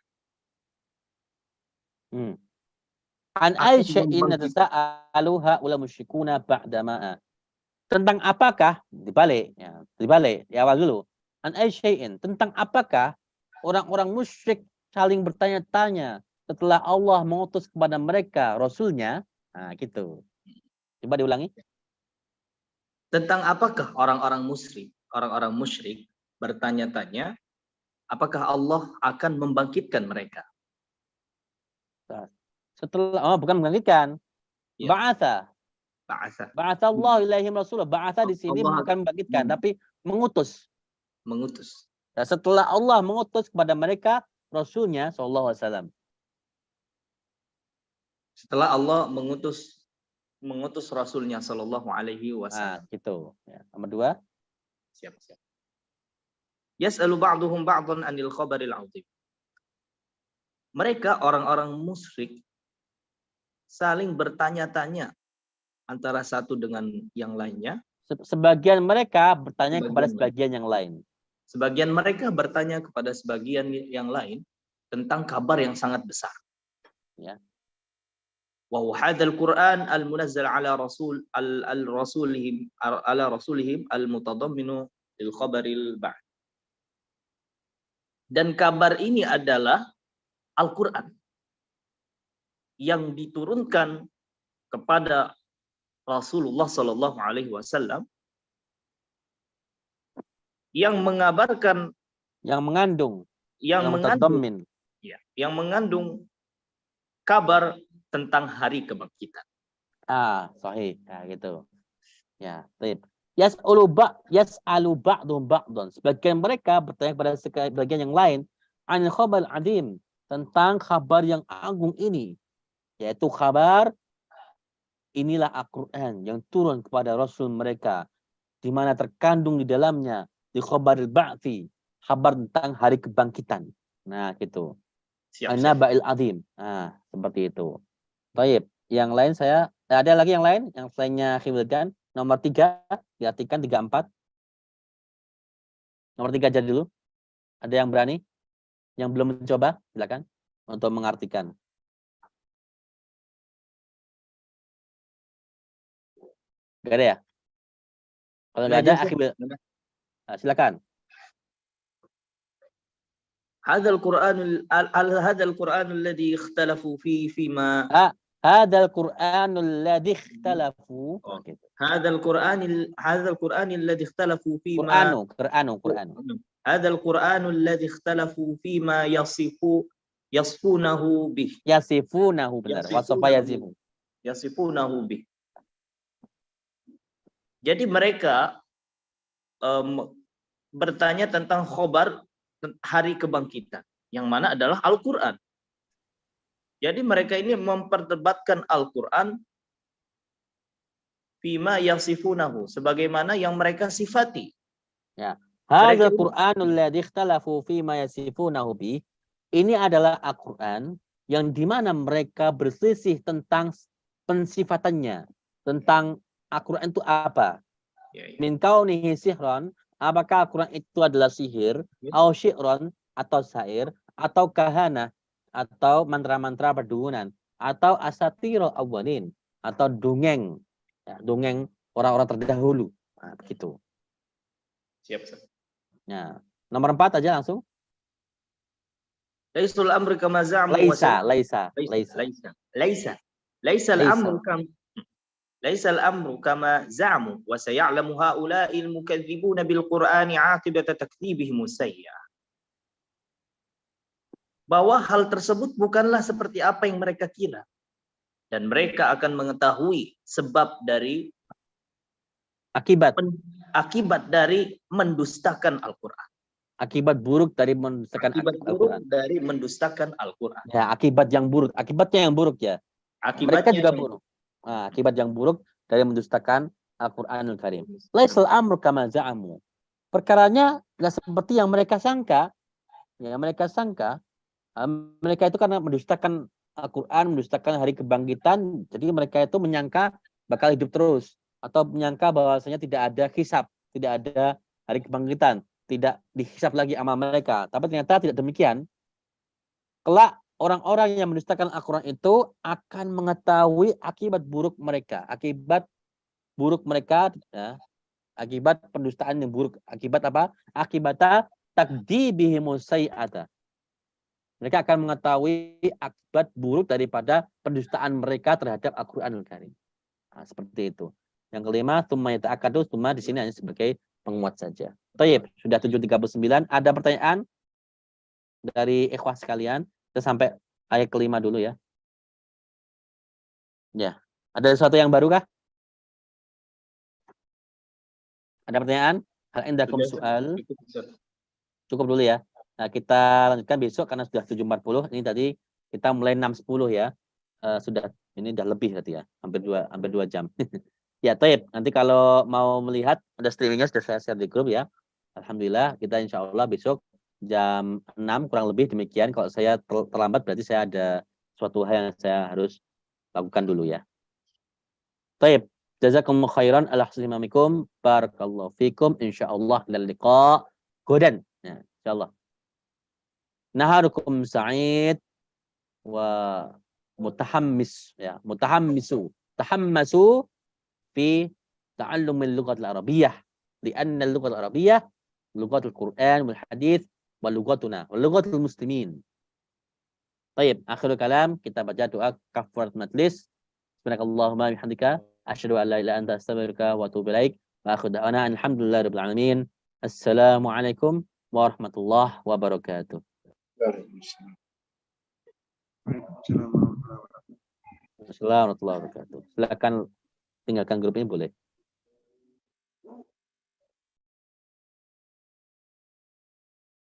an aisya'in yatasaaluha ula musyrikuna ba'dama. Tentang apakah dibalik awal dulu. An aisya'in, tentang apakah orang-orang musyrik saling bertanya-tanya setelah Allah mengutus kepada mereka rasulnya. Nah, gitu. Coba diulangi. Tentang apakah orang-orang musyrik bertanya-tanya apakah Allah akan membangkitkan mereka. Setelah bukan membangkitkan. Ya. Ba'atsa Allah ilaihim rasulullah. Ba'atsa di sini Allah bukan membangkitkan tapi mengutus. Nah, setelah Allah mengutus kepada mereka rasulnya sallallahu alaihi wasallam. Setelah Allah mengutus rasulnya sallallahu alaihi wasallam. Nah, gitu. Ya. Nomor 2. Siap. Yas'alu ba'duhum ba'dhan 'anil khabaril 'azim. Mereka orang-orang musyrik saling bertanya-tanya antara satu dengan yang lainnya. Sebagian mereka bertanya kepada sebagian yang lain. Sebagian mereka bertanya kepada sebagian yang lain tentang kabar yang sangat besar. Ya. Wa hadzal Qur'an al-munazzal ala rasulihim al-mutadamminu lil khabaril ba'd. Dan kabar ini adalah Al-Qur'an yang diturunkan kepada Rasulullah Sallallahu Alaihi Wasallam yang mengabarkan, yang mengandung kabar tentang hari kebangkitan. Sahih. Ya, gitu. Ya, baik. Yas'alu ba'dhum ba'dhan. Sebagian mereka bertanya kepada sebagian yang lain an khabar adim, tentang kabar yang agung ini, yaitu kabar inilah Al-Quran yang turun kepada Rasul mereka, di mana terkandung di dalamnya di khabaril ba'thi, kabar tentang hari kebangkitan. Nah, gitu. An-naba'il azim. Nah, seperti itu. Baik, yang lain ada lagi yang lain yang lainnya khifdkan. Nomor 3, diartikan 3-4. Nomor 3 aja dulu. Ada yang berani? Yang belum mencoba, silakan untuk mengartikan. Gak ada ya? Kalau nggak ada, silakan. Hadzal Qur'anul ladzi ikhtalafu fima Hadzal Qur'anul ladzi ikhtalafu. Hadzal Qur'anul ladzi ikhtalafu fima Hadzal Qur'anul ladzi ikhtalafu fima yasfunahu bih. Yasifunahu, benar. Wasafa yasifunahu bih. Jadi mereka bertanya tentang khobar hari kebangkitan, yang mana adalah Al-Quran. Jadi mereka ini memperdebatkan Al-Quran fima yasifunahu, sebagaimana yang mereka sifati. Ya. Hadzal Qur'anul ladzi ikhtalafu fi ma yasifunahu bi. Ini adalah Al-Qur'an yang di mana mereka berselisih tentang pensifatannya, tentang Al-Qur'an itu apa? Min kaunihi sihran, apakah Al-Qur'an itu adalah sihir, atau syi'ran atau syair, atau kahana atau mantra-mantra perdukunan, atau asatirul awwalin atau dongeng, ya, dongeng orang-orang terdahulu. Nah, begitu. Siap, Ustaz. Nah, nomor 4 aja langsung. Laisul amru kama za'amu Laisa. Laisa al-amru kama Laisa al-amru kama za'amu wa saya'lamu ha'ula'il mukadzibuna bil Qur'ani 'aqibata takdzibihim sayya. Bahwa hal tersebut bukanlah seperti apa yang mereka kira, dan mereka akan mengetahui sebab dari Akibat dari mendustakan Al-Qur'an. Akibat buruk dari mendustakan Al-Qur'an. Dari mendustakan Al-Qur'an. Ya, akibat yang buruk. Akibatnya yang buruk ya. Mereka juga buruk. Nah, akibat yang buruk dari mendustakan Al-Qur'anul Karim. Laisal amru kama za'amu. Perkaranya enggak seperti yang mereka sangka. Ya, mereka itu karena mendustakan Al-Qur'an, mendustakan hari kebangkitan, jadi mereka itu menyangka bakal hidup terus, atau menyangka bahwasanya tidak ada hisab, tidak ada hari kebangkitan, tidak dihisab lagi amal mereka. Tapi ternyata tidak demikian. Kelak orang-orang yang mendustakan Al-Qur'an itu akan mengetahui akibat buruk mereka, ya, akibat pendustaan yang buruk. Akibat apa? Akibat takdzibihimus sayyi'ata. Mereka akan mengetahui akibat buruk daripada pendustaan mereka terhadap Al-Qur'anul Karim. Nah, seperti itu. Yang kelima, tsumma yata'akkadu, tsumma di sini hanya sebagai penguat saja. Thayyib, sudah 7:39. Ada pertanyaan dari ikhwah sekalian? Kita sampai ayat kelima dulu ya. Ya, ada sesuatu yang baru kah? Ada pertanyaan? Hal indakum soal? Cukup dulu ya. Nah, kita lanjutkan besok karena sudah 7:40. Ini tadi kita mulai 6:10 ya. Sudah ini udah lebih berarti ya. Hampir 2 jam. Ya, Taib. Nanti kalau mau melihat ada streamingnya sudah saya share di grup ya. Alhamdulillah kita insya Allah besok jam 6 kurang lebih demikian. Kalau saya terlambat berarti saya ada suatu hal yang saya harus lakukan dulu ya. Taib. Jazakumullah khairan ala husni ihsanikum. Barakallahu fikum. Insyaallah lil liqa. Godan. Ya, insyaallah. Naharukum sa'id wa mutahammis ya, tahammasu fi ta'allumil lughatil arabiyyah li'anna al-lughah al-arabiyyah lughatul Qur'an wal hadits wa lughatuna wa lughatul muslimin. Baik, akhirul kalam kita baca doa kafarat majlis. Subhanakallahumma bihamdika asyhadu an la ilaha illa anta astaghfiruka wa atubu ilaik. Wa akhiru da'wana alhamdulillahirabbil alamin. Assalamualaikum warahmatullahi wabarakatuh. Assalamualaikum warahmatullahi wabarakatuh. Silakan tinggalkan grup ini boleh.